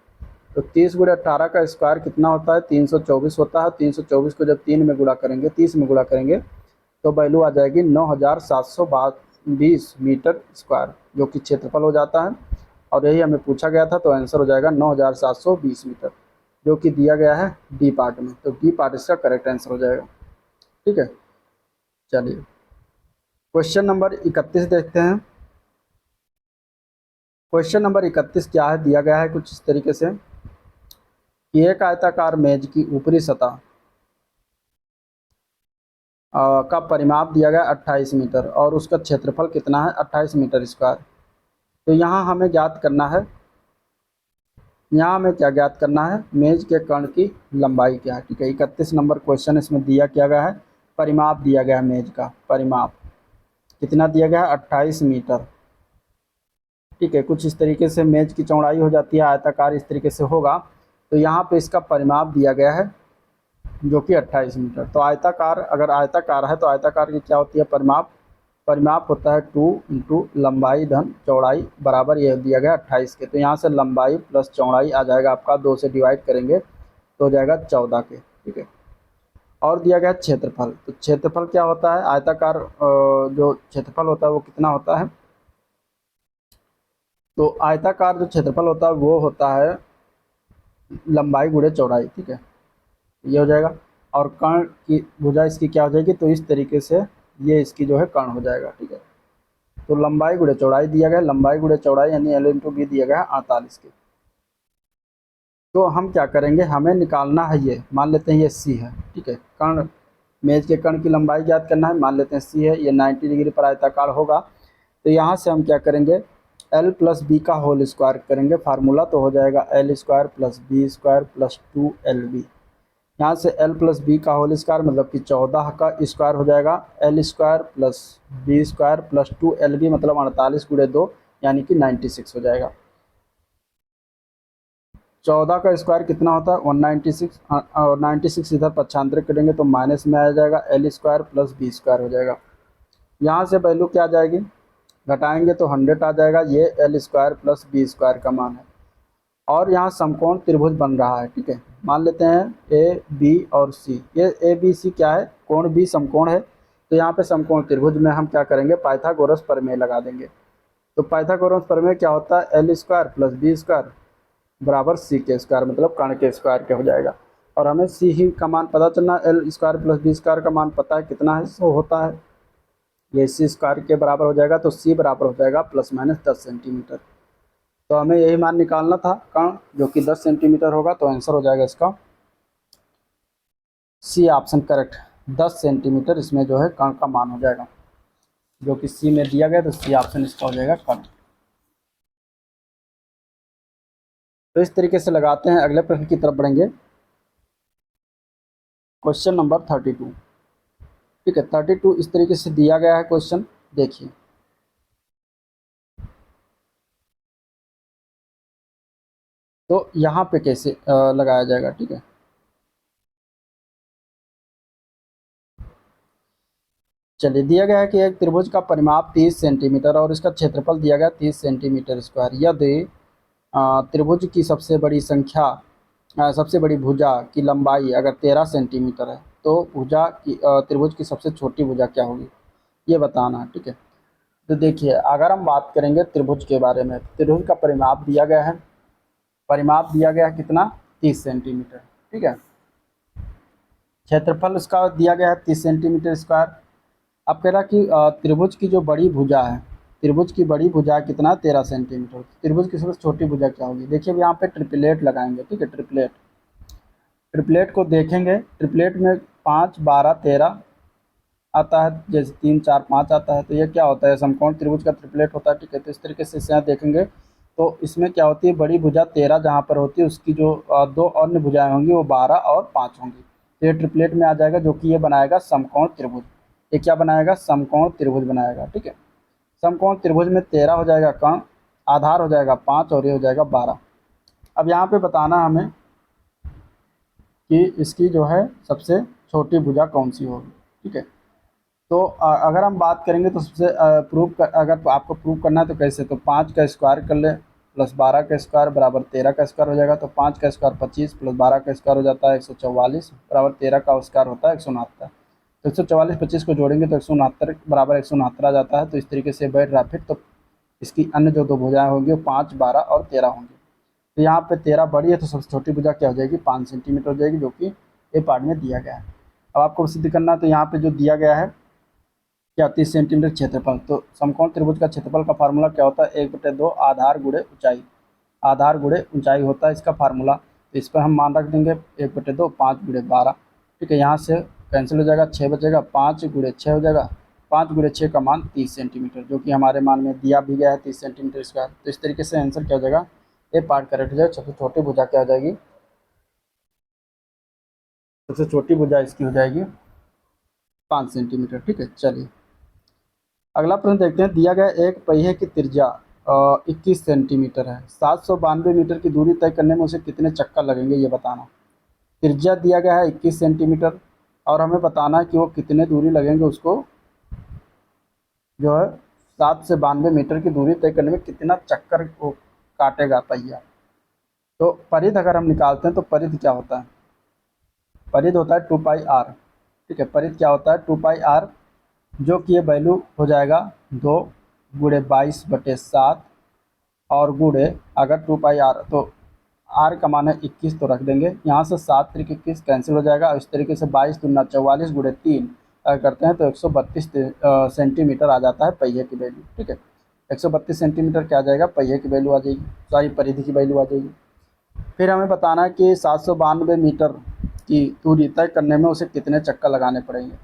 तो 30 गुणे 18 का स्क्वायर कितना होता है, 324 होता है। 324 को जब 3 में गुणा करेंगे, 30 में गुणा करेंगे, तो वैल्यू आ जाएगी 9720 मीटर स्क्वायर, जो कि क्षेत्रफल हो जाता है। और यही हमें पूछा गया था, तो आंसर हो जाएगा 9720 मीटर, जो कि दिया गया है डी पार्ट में। तो डी पार्ट इसका करेक्ट आंसर हो जाएगा। ठीक है, चलिए क्वेश्चन नंबर 31 देखते हैं। क्वेश्चन नंबर 31 क्या है, दिया गया है कुछ इस तरीके से कि एक आयताकार मेज की ऊपरी सतह का परिमाप दिया गया 28 मीटर, और उसका क्षेत्रफल कितना है, 28 मीटर स्क्वायर। तो यहाँ हमें ज्ञात करना है यहाँ हमें क्या ज्ञात करना है, मेज के कर्ण की लंबाई क्या है। ठीक है, 31 नंबर क्वेश्चन इसमें दिया क्या गया है, परिमाप दिया गया है मेज का, परिमाप कितना दिया गया है, 28 मीटर। ठीक है, कुछ इस तरीके से मेज की चौड़ाई हो जाती है, आयताकार इस तरीके से होगा, तो यहाँ पे इसका परिमाप दिया गया है जो कि 28 मीटर। तो आयताकार, अगर आयताकार है तो आयताकार की क्या होती है, परिमाप, परिमाप होता है 2 इंटू लंबाई धन चौड़ाई बराबर ये दिया गया 28 के। तो यहाँ से लंबाई प्लस चौड़ाई आ जाएगा आपका, 2 से डिवाइड करेंगे तो हो जाएगा 14 के। ठीक है, और दिया गया क्षेत्रफल। तो क्षेत्रफल क्या होता है, आयताकार जो क्षेत्रफल होता है वो कितना होता है, तो आयताकार जो क्षेत्रफल होता है वो होता है लंबाई गुणे चौड़ाई। ठीक है, ये हो जाएगा। और कर्ण की भुजा इसकी क्या हो जाएगी, तो इस तरीके से ये इसकी जो है कर्ण हो जाएगा। ठीक है, तो लंबाई गुणे चौड़ाई दिया गया, लंबाई गुणे चौड़ाई यानी L इंटू बी दिया गया है 48 के। तो हम क्या करेंगे, हमें निकालना है ये, मान लेते हैं ये C है। ठीक है, कर्ण, मेज के कर्ण की लंबाई ज्ञात करना है, मान लेते हैं C है, ये 90 डिग्री पर आयताकार होगा। तो यहाँ से हम क्या करेंगे, L प्लस बी का होल स्क्वायर करेंगे फार्मूला, तो हो जाएगा L square plus B square plus 2LB। यहाँ से L प्लस बी का होल स्क्वायर मतलब कि 14 का स्क्वायर हो जाएगा, L square plus B square plus 2LB मतलब 48 गुणे 2 यानी कि 96 हो जाएगा। 14 का स्क्वायर कितना होता है 196, और 96 इधर पक्षांतरित करेंगे तो माइनस में आ जाएगा, L square plus B square हो जाएगा। यहाँ से वैल्यू क्या आ जाएगी, घटाएंगे तो 100 आ जाएगा, ये L square plus B square का मान है। और यहाँ समकोण त्रिभुज बन रहा है। ठीक है, मान लेते हैं ए बी और सी, ये ए बी सी क्या है, कोण बी समकोण है। तो यहाँ पे समकोण त्रिभुज में हम क्या करेंगे, पाइथागोरस प्रमेय लगा देंगे। तो पाइथागोरस प्रमेय क्या होता है, L square plus B square बराबर सी के स्क्वायर मतलब कर्ण के स्क्वायर के हो जाएगा। और हमें सी ही का मान पता चलना, L square plus B square का मान पता है कितना है, सो होता है ये सी स्क्वायर के बराबर हो जाएगा। तो सी बराबर हो जाएगा प्लस माइनस 10 सेंटीमीटर। तो हमें यही मान निकालना था कर्ण, जो कि 10 सेंटीमीटर होगा। तो आंसर हो जाएगा इसका सी ऑप्शन करेक्ट, 10 सेंटीमीटर इसमें जो है कर्ण का मान हो जाएगा, जो कि सी में दिया गया। तो सी ऑप्शन इसका हो जाएगा कर्ण। तो इस तरीके से लगाते हैं, अगले प्रश्न की तरफ बढ़ेंगे। Question number 32। ठीक है, 32 इस तरीके से दिया गया है क्वेश्चन, देखिए। तो यहाँ पे कैसे लगाया जाएगा। ठीक है, चलिए, दिया गया है कि एक त्रिभुज का परिमाप 30 सेंटीमीटर और इसका क्षेत्रफल दिया गया 30 सेंटीमीटर स्क्वायर। यदि त्रिभुज की सबसे बड़ी संख्या, सबसे बड़ी भुजा की लंबाई अगर 13 सेंटीमीटर है, तो भुजा की त्रिभुज की सबसे छोटी भुजा क्या होगी, ये बताना है। ठीक है, तो देखिए, अगर हम बात करेंगे त्रिभुज के बारे में, त्रिभुज का परिमाप दिया गया है, परिमाप दिया गया है कितना, 30 सेंटीमीटर। ठीक है, क्षेत्रफल इसका दिया गया है 30 सेंटीमीटर स्क्वायर। अब कह रहा कि त्रिभुज की जो बड़ी भुजा है, त्रिभुज की बड़ी भुजा कितना, 13 सेंटीमीटर। त्रिभुज की सबसे छोटी भुजा क्या होगी, देखिए अब यहाँ पे ट्रिपलेट लगाएंगे। ठीक है, ट्रिपलेट, ट्रिपलेट को देखेंगे, ट्रिपलेट में 5, 12, 13 आता है, जैसे 3, 4, 5 आता है, तो ये क्या होता है, समकोण त्रिभुज का ट्रिपलेट होता है। ठीक है, तो इस तरीके से इसे यहाँ देखेंगे तो इसमें क्या होती है, बड़ी भुजा 13 जहाँ पर होती है, उसकी जो दो अन्य भुजाएं होंगी वो 12 और 5 होंगी। तो ये ट्रिपलेट में आ जाएगा, जो कि ये बनाएगा समकोण त्रिभुज। ये क्या बनाएगा, समकोण त्रिभुज बनाएगा। ठीक है, समकोण त्रिभुज में 13 हो जाएगा कर्ण, आधार हो जाएगा 5 और ये हो जाएगा 12। अब यहाँ पे बताना हमें कि इसकी जो है सबसे छोटी भुजा कौन सी होगी। ठीक है, तो अगर हम बात करेंगे तो सबसे अगर आपको प्रूव करना है तो कैसे, तो 5 का स्क्वायर कर ले प्लस 12 का स्क्वायर बराबर 13 का स्क्वायर हो जाएगा। तो 5 का स्क्वायर 25 प्लस 12 का स्क्वायर हो जाता है 144 बराबर 13 का स्क्वायर होता है 169। तो 144 25 को जोड़ेंगे तो 169 बराबर 169 आ जाता है। तो इस तरीके से बैठ रहा। फिर तो इसकी अन्य जो दो भुजाएं होंगी वो 5, 12 और 13 होंगी। तो यहाँ पे 13 बड़ी है तो सबसे छोटी भुजा क्या हो जाएगी, 5 सेंटीमीटर हो जाएगी, जो कि ए पार्ट में दिया गया है। अब आपको सिद्ध करना है, तो यहाँ पे जो दिया गया है क्या, 30 सेंटीमीटर क्षेत्रफल। तो समकोण त्रिभुज का क्षेत्रफल का फार्मूला क्या होता है, 1/2 आधार गुणे ऊंचाई, आधार गुणे ऊंचाई होता है इसका फार्मूला। तो इस पर हम मान रख देंगे 1/2 5 गुणे 12। ठीक है, यहाँ से कैंसिल हो जाएगा, 6 बचेगा, 5 गुणे 6 हो जाएगा, 5 गुणे 6 का मान 30 सेंटीमीटर, जो कि हमारे मान में दिया भी गया है 30 सेंटीमीटर स्क्वायर। तो इस तरीके से आंसर क्या हो जाएगा, ए पार्ट करेक्ट हो जाएगा। सबसे छोटी भुजा क्या हो जाएगी, सबसे छोटी भुजा इसकी हो जाएगी 5 सेंटीमीटर। ठीक है, चलिए अगला प्रश्न देखते हैं। दिया गया एक पहिए की त्रिज्या 21 सेंटीमीटर है, 792 मीटर की दूरी तय करने में उसे कितने चक्कर लगेंगे ये बताना। त्रिज्या दिया गया है 21 सेंटीमीटर और हमें बताना है कि वो कितने दूरी लगेंगे, उसको जो है 792 मीटर की दूरी तय करने में कितना चक्कर वो काटेगा पहिया। तो परिध अगर हम निकालते हैं तो परिध क्या होता है, परिध होता है 2 पाई आर। ठीक है, परिध क्या होता है 2 पाई आर, जो कि ये वैल्यू हो जाएगा 2 × 22/7 और गुणे अगर 2 पाई आर तो आर का मान है 21 तो रख देंगे यहाँ से, 7×21 कैंसिल हो जाएगा और इस तरीके से 22×44 × 3 अगर करते हैं तो 132 सेंटीमीटर आ जाता है पहिए की वैल्यू। ठीक है, 132 सेंटीमीटर क्या आ जाएगा, पहिए की वैल्यू आ जाएगी, सॉरी परिधि की वैल्यू आ जाएगी। फिर हमें बताना है कि 792 मीटर की दूरी तय करने में उसे कितने चक्कर लगाने पड़ेंगे।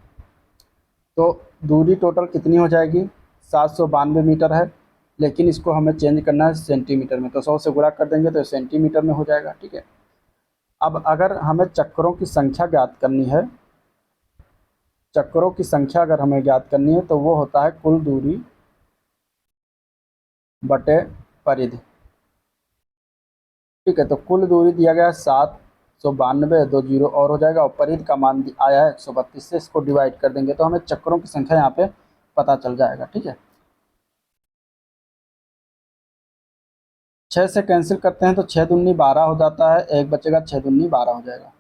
तो दूरी टोटल कितनी हो जाएगी, 792 मीटर है, लेकिन इसको हमें चेंज करना है सेंटीमीटर में, तो 100 से गुणा कर देंगे तो सेंटीमीटर में हो जाएगा। ठीक है, अब अगर हमें चक्करों की संख्या ज्ञात करनी है, चक्करों की संख्या अगर हमें ज्ञात करनी है तो वो होता है कुल दूरी बटे परिधि। ठीक है, तो कुल दूरी दिया गया है 792, 2 जीरो और हो जाएगा और परिधि का मान आया है 132 से, इसको डिवाइड कर देंगे तो हमें चक्करों की संख्या यहाँ पे पता चल जाएगा। ठीक है, 6 से कैंसिल करते हैं तो 6 दूनी 12 हो जाता है, एक बचेगा, 6 दूनी 12 हो जाएगा।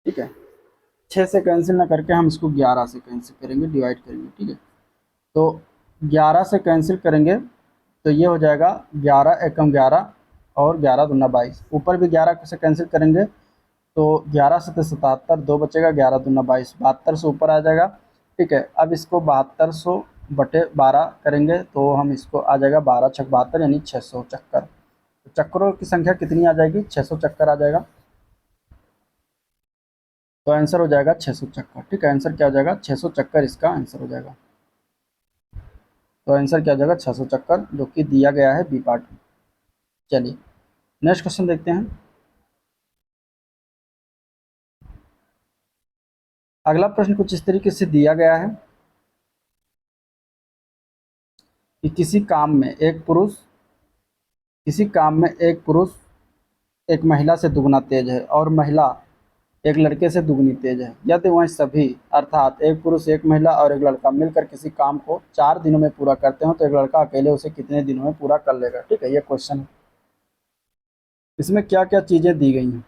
ठीक है, 6 से कैंसिल ना करके हम इसको 11 से कैंसिल करेंगे, डिवाइड करेंगे। ठीक है, तो 11 से कैंसिल करेंगे तो ये हो जाएगा 11 एकम 11 और 11 दूना 22, ऊपर भी 11 से कैंसिल करेंगे तो 11 से 77, 2 बचेगा, 11 दूना 22, 72 से ऊपर आ जाएगा। ठीक है, अब इसको 7200 बटे 12 करेंगे तो हम इसको आ जाएगा 12 छक 72 यानी 600 चक्कर। तो चक्करों की संख्या कितनी आ जाएगी, 600 चक्कर आ जाएगा। तो आंसर हो जाएगा 600 चक्कर। ठीक है, आंसर क्या हो जाएगा, 600 चक्कर इसका आंसर हो जाएगा। तो आंसर क्या हो जाएगा 600 चक्कर, जो कि दिया गया है बी पार्ट में। चलिए नेक्स्ट क्वेश्चन देखते हैं। अगला प्रश्न कुछ इस तरीके से दिया गया है कि किसी काम में एक पुरुष एक महिला से दुगना तेज है और महिला एक लड़के से दुगनी तेज है, यदि वह सभी अर्थात एक पुरुष एक महिला और एक लड़का मिलकर किसी काम को 4 दिनों में पूरा करते हो तो एक लड़का अकेले उसे कितने दिनों में पूरा कर लेगा। ठीक है, ये क्वेश्चन है। इसमें क्या क्या चीज़ें दी गई हैं,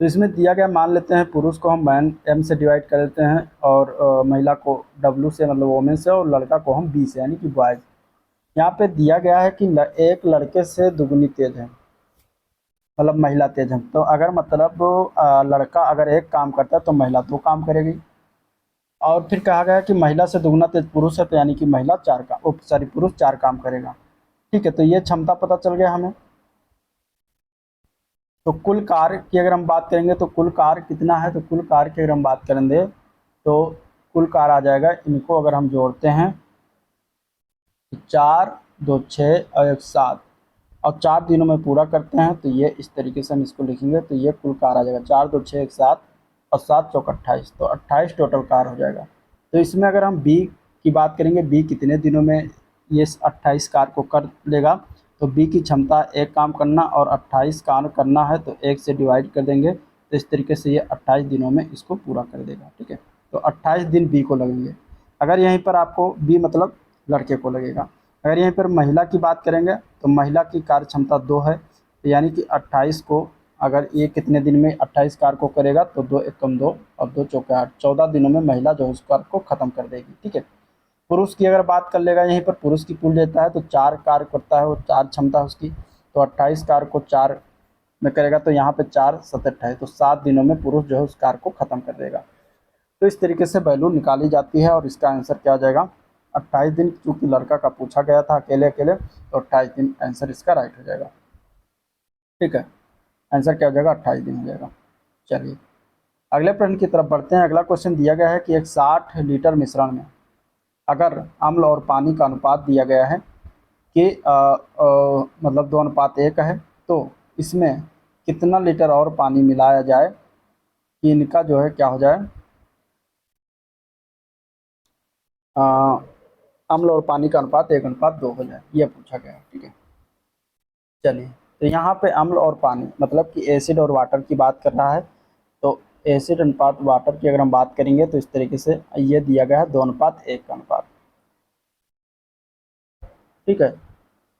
तो इसमें दिया गया, मान लेते हैं पुरुष को हम मैन एम से डिवाइड कर देते हैं और महिला को डब्ल्यू से मतलब वोमेन से और लड़का को हम बी से यानी कि बॉयज। यहाँ पे दिया गया है कि एक लड़के से दुगनी तेज है, मतलब महिला तेज है, तो अगर मतलब लड़का अगर एक काम करता है तो महिला 2 काम करेगी। और फिर कहा गया कि महिला से दुगना तेज पुरुष है तो यानी कि महिला 4 काम, सॉरी पुरुष 4 काम करेगा। ठीक है, तो ये क्षमता पता चल गया हमें। तो कुल कार्य की अगर हम बात करेंगे तो कुल कार्य कितना है, तो कुल कार्य की अगर हम बात करेंगे तो कुल कार्य आ जाएगा, इनको अगर हम जोड़ते हैं तो 4 2 6 और 1 7 और 4 दिनों में पूरा करते हैं तो ये इस तरीके से हम इसको लिखेंगे तो ये कुल कार्य आ जाएगा 4 2 6 1 7 और 7 चौक 28, तो 28 टोटल कार्य हो जाएगा। तो इसमें अगर हम बी की बात करेंगे, बी कितने दिनों में ये 28 कार्य को कर लेगा, तो बी की क्षमता एक काम करना और 28 काम करना है तो 1 से डिवाइड कर देंगे तो इस तरीके से ये 28 दिनों में इसको पूरा कर देगा। ठीक है, तो 28 दिन बी को लगेंगे। अगर यहीं पर आपको बी मतलब लड़के को लगेगा। अगर यहीं पर महिला की बात करेंगे तो महिला की कार्य क्षमता 2 है, तो यानी कि 28 को अगर ये कितने दिन में 28 कार्य को करेगा तो 2 एकम 2 और 2 चौके 8, 14 दिनों में महिला जो है उस कार्य को खत्म कर देगी। ठीक है, पुरुष की अगर बात कर लेगा, यहीं पर पुरुष की कुल लेता है तो 4 कार्य करता है, वो 4 क्षमता है उसकी, तो 28 कार्य को 4 में करेगा तो यहाँ पे 4 7 28, तो 7 दिनों में पुरुष जो है उस कार्य को खत्म कर देगा। तो इस तरीके से वैल्यू निकाली जाती है और इसका आंसर क्या आ जाएगा 28 दिन, चूँकि लड़का का पूछा गया था अकेले अकेले तो 28 दिन आंसर इसका राइट हो जाएगा। ठीक है, आंसर क्या हो जाएगा 28 दिन हो जाएगा। चलिए अगले प्रश्न की तरफ बढ़ते हैं। अगला क्वेश्चन दिया गया है कि एक 60 लीटर मिश्रण में अगर अम्ल और पानी का अनुपात दिया गया है कि मतलब 2:1 है, तो इसमें कितना लीटर और पानी मिलाया जाए कि इनका जो है क्या हो जाए, अ, अम्ल और पानी का अनुपात 1:2 हो जाए, ये पूछा गया है। ठीक है, चलिए, तो यहाँ पे अम्ल और पानी मतलब कि एसिड और वाटर की बात कर रहा है। तो एसिड अनुपात वाटर की अगर हम बात करेंगे तो इस तरीके से ये दिया गया है 2:1 का अनुपात। ठीक है,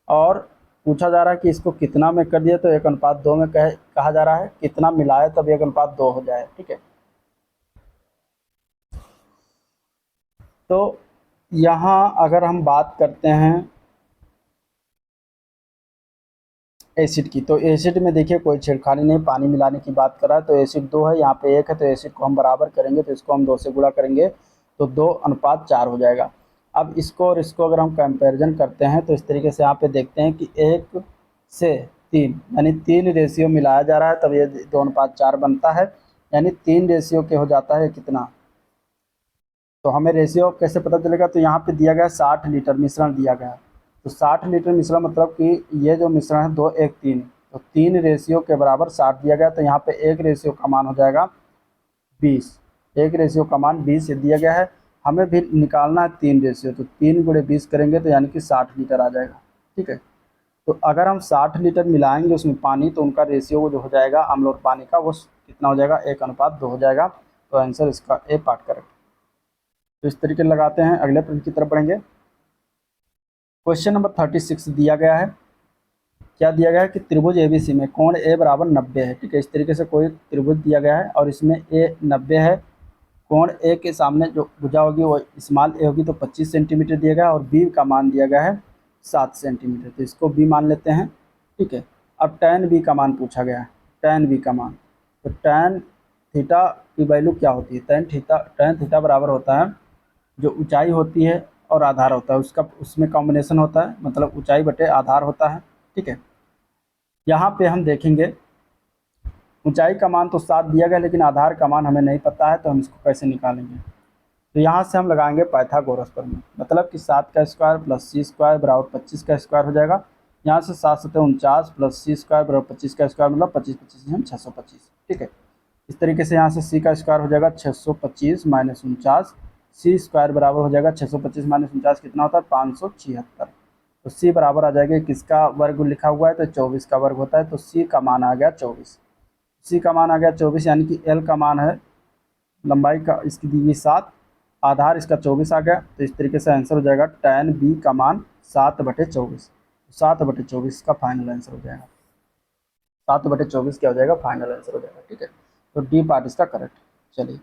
और पूछा जा रहा है कि इसको कितना में कर दिया, तो 1:2 में कहा जा रहा है, कितना मिलाए तब 1:2 हो जाए। ठीक है, तो यहाँ अगर हम बात करते हैं एसिड की, तो एसिड में देखिए कोई छेड़खानी नहीं, पानी मिलाने की बात कर रहा है। तो एसिड 2 है, यहाँ पे 1 है, तो एसिड को हम बराबर करेंगे, तो इसको हम 2 से गुणा करेंगे तो 2:4 हो जाएगा। अब इसको और इसको अगर हम कंपैरिजन करते हैं तो इस तरीके से यहाँ पे देखते हैं कि 1 से 3 यानी 3 रेशियो मिलाया जा रहा है, तब ये 2:4 बनता है, यानी 3 रेशियो के हो जाता है कितना। तो हमें रेशियो कैसे पता चलेगा, तो यहाँ पे दिया गया है 60 लीटर मिश्रण दिया गया है। तो 60 लीटर मिश्रण मतलब कि ये जो मिश्रण है 2 1 3, तो 3 रेशियो के बराबर 60 दिया गया, तो यहाँ पे 1 रेशियो का मान हो जाएगा 20। 1 रेशियो का मान 20 दिया गया है, हमें भी निकालना है 3 रेशियो, तो 3 × 20 करेंगे तो यानी कि 60 लीटर आ जाएगा। ठीक है, तो अगर हम 60 लीटर मिलाएंगे उसमें पानी, तो उनका रेशियो जो हो जाएगा अम्ल और पानी का, वो कितना हो जाएगा, 1:2 हो जाएगा। तो आंसर इसका ए पार्ट करेक्ट। तो इस तरीके लगाते हैं, अगले प्रश्न की तरफ बढ़ेंगे। क्वेश्चन नंबर 36 दिया गया है, क्या दिया गया है कि त्रिभुज एबीसी में कोण ए बराबर 90 है। ठीक है, इस तरीके से कोई त्रिभुज दिया गया है और इसमें ए 90 है, कोण ए के सामने जो भुजा होगी वो स्मॉल ए होगी, तो 25 सेंटीमीटर दिया गया है, और बी का मान दिया गया है 7 सेंटीमीटर, तो इसको बी मान लेते हैं। ठीक है, अब tan बी का मान पूछा गया है, tan बी का मान, तो tan थीटा की वैल्यू क्या होती है, tan थीटा बराबर होता है जो ऊंचाई होती है और आधार होता है उसका, उसमें कॉम्बिनेशन होता है, मतलब ऊंचाई बटे आधार होता है। ठीक है, यहाँ पे हम देखेंगे ऊंचाई का मान तो 7 दिया गया, लेकिन आधार का मान हमें नहीं पता है, तो हम इसको कैसे निकालेंगे। तो यहाँ से हम लगाएंगे पाइथागोरस प्रमेय, मतलब कि 7 का स्क्वायर प्लस सी स्क्वायर बराबर 25 का स्क्वायर हो जाएगा। यहाँ से 7 7 49 प्लस सी स्क्वायर बराबर 25 का स्क्वायर, मतलब 25 25 हम 625। ठीक है, इस तरीके से यहाँ से सी का स्क्वायर हो जाएगा 625 माइनस 49, सी स्क्वायर बराबर हो जाएगा 625 माइनस 49 कितना होता है 576। तो सी बराबर आ जाएगा, किसका वर्ग लिखा हुआ है तो 24 का वर्ग होता है, तो सी का मान आ गया 24। सी का मान आ गया 24, यानी कि एल का मान है, लंबाई का इसकी दी हुई 7, आधार इसका 24 आ गया। तो इस तरीके से आंसर हो जाएगा tan बी का मान 7/24, 7/24 का फाइनल आंसर हो जाएगा, 7/24 क्या हो जाएगा, फाइनल आंसर हो जाएगा। ठीक है, तो डी पार्ट इसका करेक्ट। चलिए,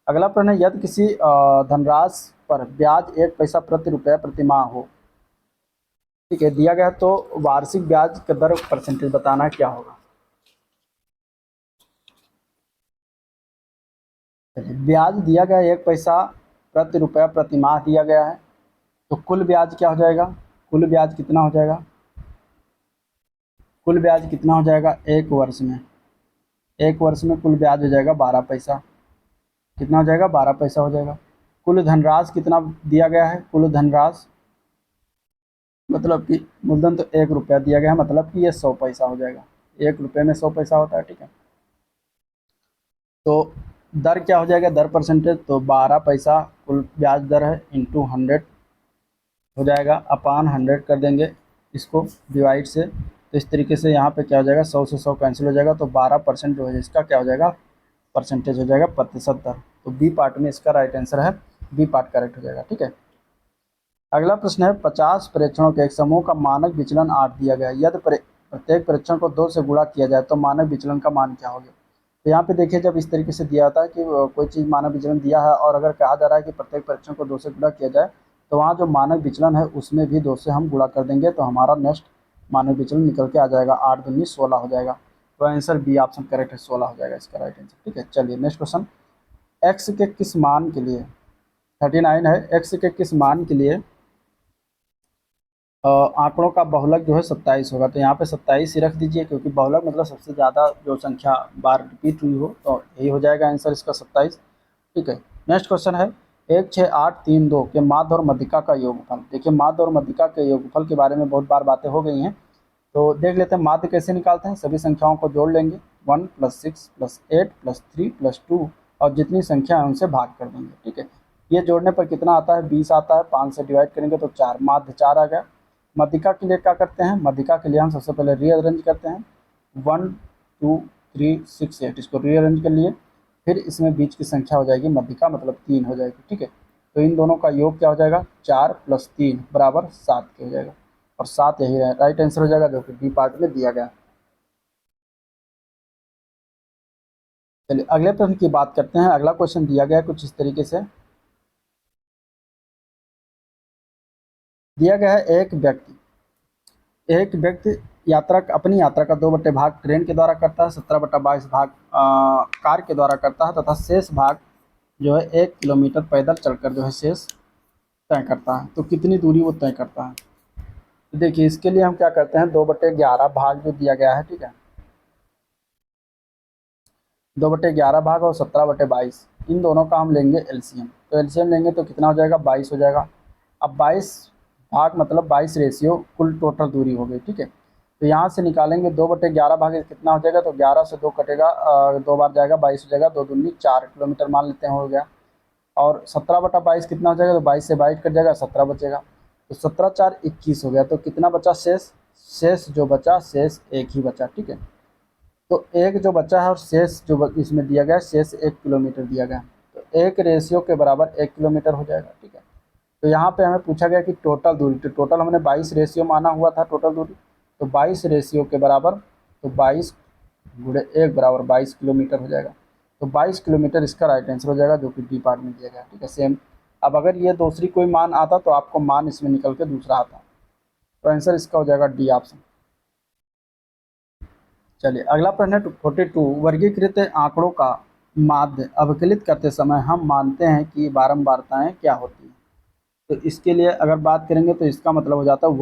अगला प्रश्न है, यदि किसी धनराशि पर ब्याज 1 पैसा प्रति रुपया प्रति माह हो। ठीक है, दिया गया है, तो वार्षिक ब्याज का दर परसेंटेज बताना क्या होगा। ब्याज दिया गया है 1 पैसा प्रति रुपया प्रति माह दिया गया है, तो कुल ब्याज क्या हो जाएगा, कुल ब्याज कितना हो जाएगा, कुल ब्याज कितना हो जाएगा 1 वर्ष में, 1 वर्ष में कुल ब्याज हो जाएगा 12 पैसा, कितना हो जाएगा 12 पैसा हो जाएगा। कुल धनराशि कितना दिया गया है, कुल धनराशि मतलब कि मूलधन तो 1 रुपया दिया गया है, मतलब कि ये 100 पैसा हो जाएगा, 1 रुपये में 100 पैसा होता है। ठीक है, तो दर क्या हो जाएगा, दर परसेंटेज, तो 12 पैसा कुल ब्याज दर है इंटू 100 हो जाएगा, अपान 100 कर देंगे इसको डिवाइड से, तो इस तरीके से यहाँ पे क्या हो जाएगा 100 से 100 कैंसिल हो जाएगा, तो 12% जो है इसका क्या हो जाएगा, परसेंटेज हो जाएगा, प्रतिशत दर। तो बी पार्ट में इसका राइट आंसर है, बी पार्ट करेक्ट हो जाएगा। ठीक है, अगला प्रश्न है, 50 परीक्षणों के एक समूह का मानक विचलन 8 दिया गया है, यदि प्रत्येक परीक्षण को 2 से गुणा किया जाए तो मानक विचलन का मान क्या होगा। तो यहाँ पे देखिए, जब इस तरीके से दिया होता है कि कोई चीज़ मानक विचलन दिया है और अगर कहा जा रहा है कि प्रत्येक परीक्षण को 2 से गुणा किया जाए, तो वहाँ जो मानक विचलन है उसमें भी 2 से हम गुणा कर देंगे, तो हमारा नेक्स्ट मानक विचलन निकल के आ जाएगा, 8 दूनी 16 हो जाएगा। तो आंसर बी ऑप्शन करेक्ट है, 16 हो जाएगा इसका राइट आंसर। ठीक है, चलिए नेक्स्ट क्वेश्चन, एक्स के किस मान के लिए, 39 है, एक्स के किस मान के लिए आंकड़ों का बहुलक जो है 27 होगा। तो यहाँ पे 27 ही रख दीजिए, क्योंकि बहुलक मतलब सबसे ज़्यादा जो संख्या बार रिपीट हुई हो, तो यही हो जाएगा आंसर इसका 27। ठीक है, नेक्स्ट क्वेश्चन है, 16832 के माध्य और मध्यिका का योगफल। देखिए माध्य और मध्यिका के योगफल के बारे में बहुत बार बातें हो गई हैं, तो देख लेते हैं माध्य कैसे निकालते हैं। सभी संख्याओं को जोड़ लेंगे, 1 + 6 + 8 + 3 + 2 और जितनी संख्या है उनसे भाग कर देंगे। ठीक है, ये जोड़ने पर कितना आता है, 20 आता है। 5 से डिवाइड करेंगे तो 4, माध्य 4 आ गया। मध्यिका के लिए क्या करते हैं, मध्यिका के लिए हम सबसे पहले रीअरेंज करते हैं, 1 2 3 6 8 इसको रीअरेंज कर लिए। फिर इसमें बीच की संख्या हो जाएगी मध्यिका, मतलब 3 हो जाएगी। ठीक है, तो इन दोनों का योग क्या हो जाएगा, 4 + 3 = 7 के हो जाएगा, और 7 यही राइट आंसर हो जाएगा, जो कि डी पार्ट में दिया गया। चलिए अगले प्रश्न की बात करते हैं। अगला क्वेश्चन दिया गया है कुछ इस तरीके से, दिया गया है एक व्यक्ति अपनी यात्रा का 2 भाग ट्रेन के द्वारा करता है, 17/22 भाग कार के द्वारा करता है, तथा शेष भाग जो है 1 किलोमीटर पैदल चलकर जो है शेष तय करता है। तो कितनी दूरी वो तय करता है। तो देखिए इसके लिए हम क्या करते हैं, 2/11 भाग जो दिया गया है, ठीक है, 2/11 भाग और 17/22 इन दोनों का हम लेंगे एलसीएम। तो एलसीएम लेंगे तो कितना हो जाएगा, 22 हो जाएगा। अब 22 भाग मतलब 22 रेशियो कुल टोटल दूरी हो गई। ठीक है, तो यहाँ से निकालेंगे 2/11 भाग कितना हो जाएगा, तो 11 से 2 कटेगा, 2 बार जाएगा, 22 हो जाएगा, 2 दूनी 4 किलोमीटर मान लेते हैं, हो गया। और 17/22 कितना हो जाएगा, तो 22 से 22 कट जाएगा, 17 बचेगा। तो 17 4 21 हो गया। तो कितना बचा शेष जो बचा, शेष एक ही बचा। ठीक है, तो एक जो बचा है और शेष जो इसमें दिया गया है, शेष 1 किलोमीटर दिया गया है। तो 1 रेशियो के बराबर 1 किलोमीटर हो जाएगा। ठीक है, तो यहाँ पे हमें पूछा गया कि टोटल दूरी, तो टोटल हमने 22 रेशियो माना हुआ था टोटल दूरी, तो 22 रेशियो के बराबर, तो 22 × 1 = 22 किलोमीटर हो जाएगा। तो 22 किलोमीटर इसका राइट आंसर हो जाएगा, जो कि डी पार्ट में दिया गया। ठीक है, सेम। अब अगर ये दूसरी कोई मान आता तो आपको मान इसमें निकल के दूसरा आता, तो आंसर इसका हो जाएगा डी ऑप्शन। चलिए अगला प्रश्न है 42, वर्गीकृत आंकड़ों का माध्य अवकलित करते समय हम मानते हैं कि बारंबारताएं क्या होती हैं। तो इसके लिए अगर बात करेंगे तो इसका मतलब हो जाता है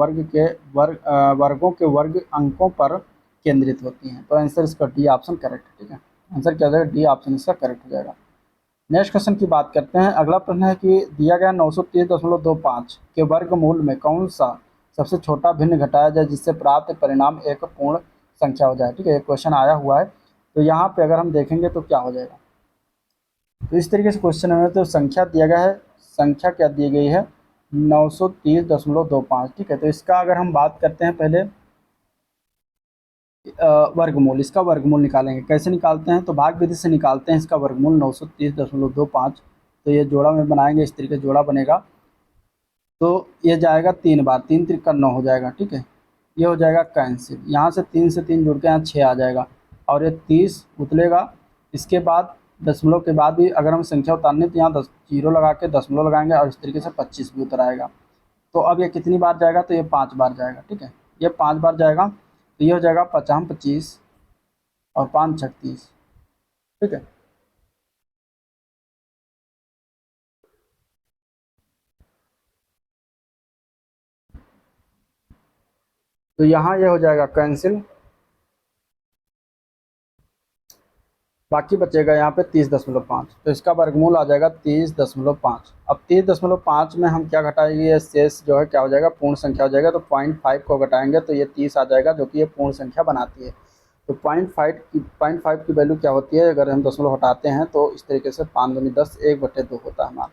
वर्गों के वर्ग अंकों पर केंद्रित होती हैं। तो आंसर इसका डी ऑप्शन करेक्ट है। ठीक है, आंसर क्या हो जाएगा, डी ऑप्शन इसका करेक्ट हो जाएगा। नेक्स्ट क्वेश्चन की बात करते हैं। अगला प्रश्न है कि दिया गया 930.25 के वर्गमूल में कौन सा सबसे छोटा भिन्न घटाया जाए जिससे प्राप्त परिणाम एक पूर्ण संख्या हो जाए। ठीक है, एक क्वेश्चन आया हुआ है, तो यहाँ पे अगर हम देखेंगे तो क्या हो जाएगा, तो इस तरीके से क्वेश्चन में तो संख्या दिया गया है, संख्या क्या दी गई है, 930.25। ठीक है, तो इसका अगर हम बात करते हैं पहले वर्गमूल, इसका वर्गमूल निकालेंगे। कैसे निकालते हैं, तो भाग विधि से निकालते हैं इसका वर्गमूल 930.25। तो ये जोड़ा में बनाएंगे, इस तरीके से जोड़ा बनेगा, तो ये जाएगा 3 बार, 3 × 9 हो जाएगा। ठीक है, ये हो जाएगा कैंसिल, यहाँ से 3 से 3 जुड़ के यहाँ 6 आ जाएगा, और ये 30 उतलेगा। इसके बाद दशमलव के बाद भी अगर हम संख्या उतारनी तो यहाँ 10 जीरो लगा के दशमलव लगाएंगे, और इस तरीके से 25 भी उतर आएगा। तो अब ये कितनी बार जाएगा, तो ये 5 बार जाएगा। ठीक है, ये 5 बार जाएगा, तो ये हो जाएगा 50 25 और 5 36। ठीक है, तो यहाँ ये हो जाएगा कैंसिल, बाकी बचेगा यहाँ पे 30.5। तो इसका वर्गमूल आ जाएगा 30.5। अब 30.5 में हम क्या घटाएंगे, ये शेष जो है क्या हो जाएगा, पूर्ण संख्या हो जाएगा। तो 0.5 को घटाएंगे तो ये 30 आ जाएगा, जो कि ये पूर्ण संख्या बनाती है। तो 0.5 की वैल्यू क्या होती है, अगर हम दशमलव हटाते हैं तो इस तरीके से 5 दूनी 10, 1/2 होता है हमारा।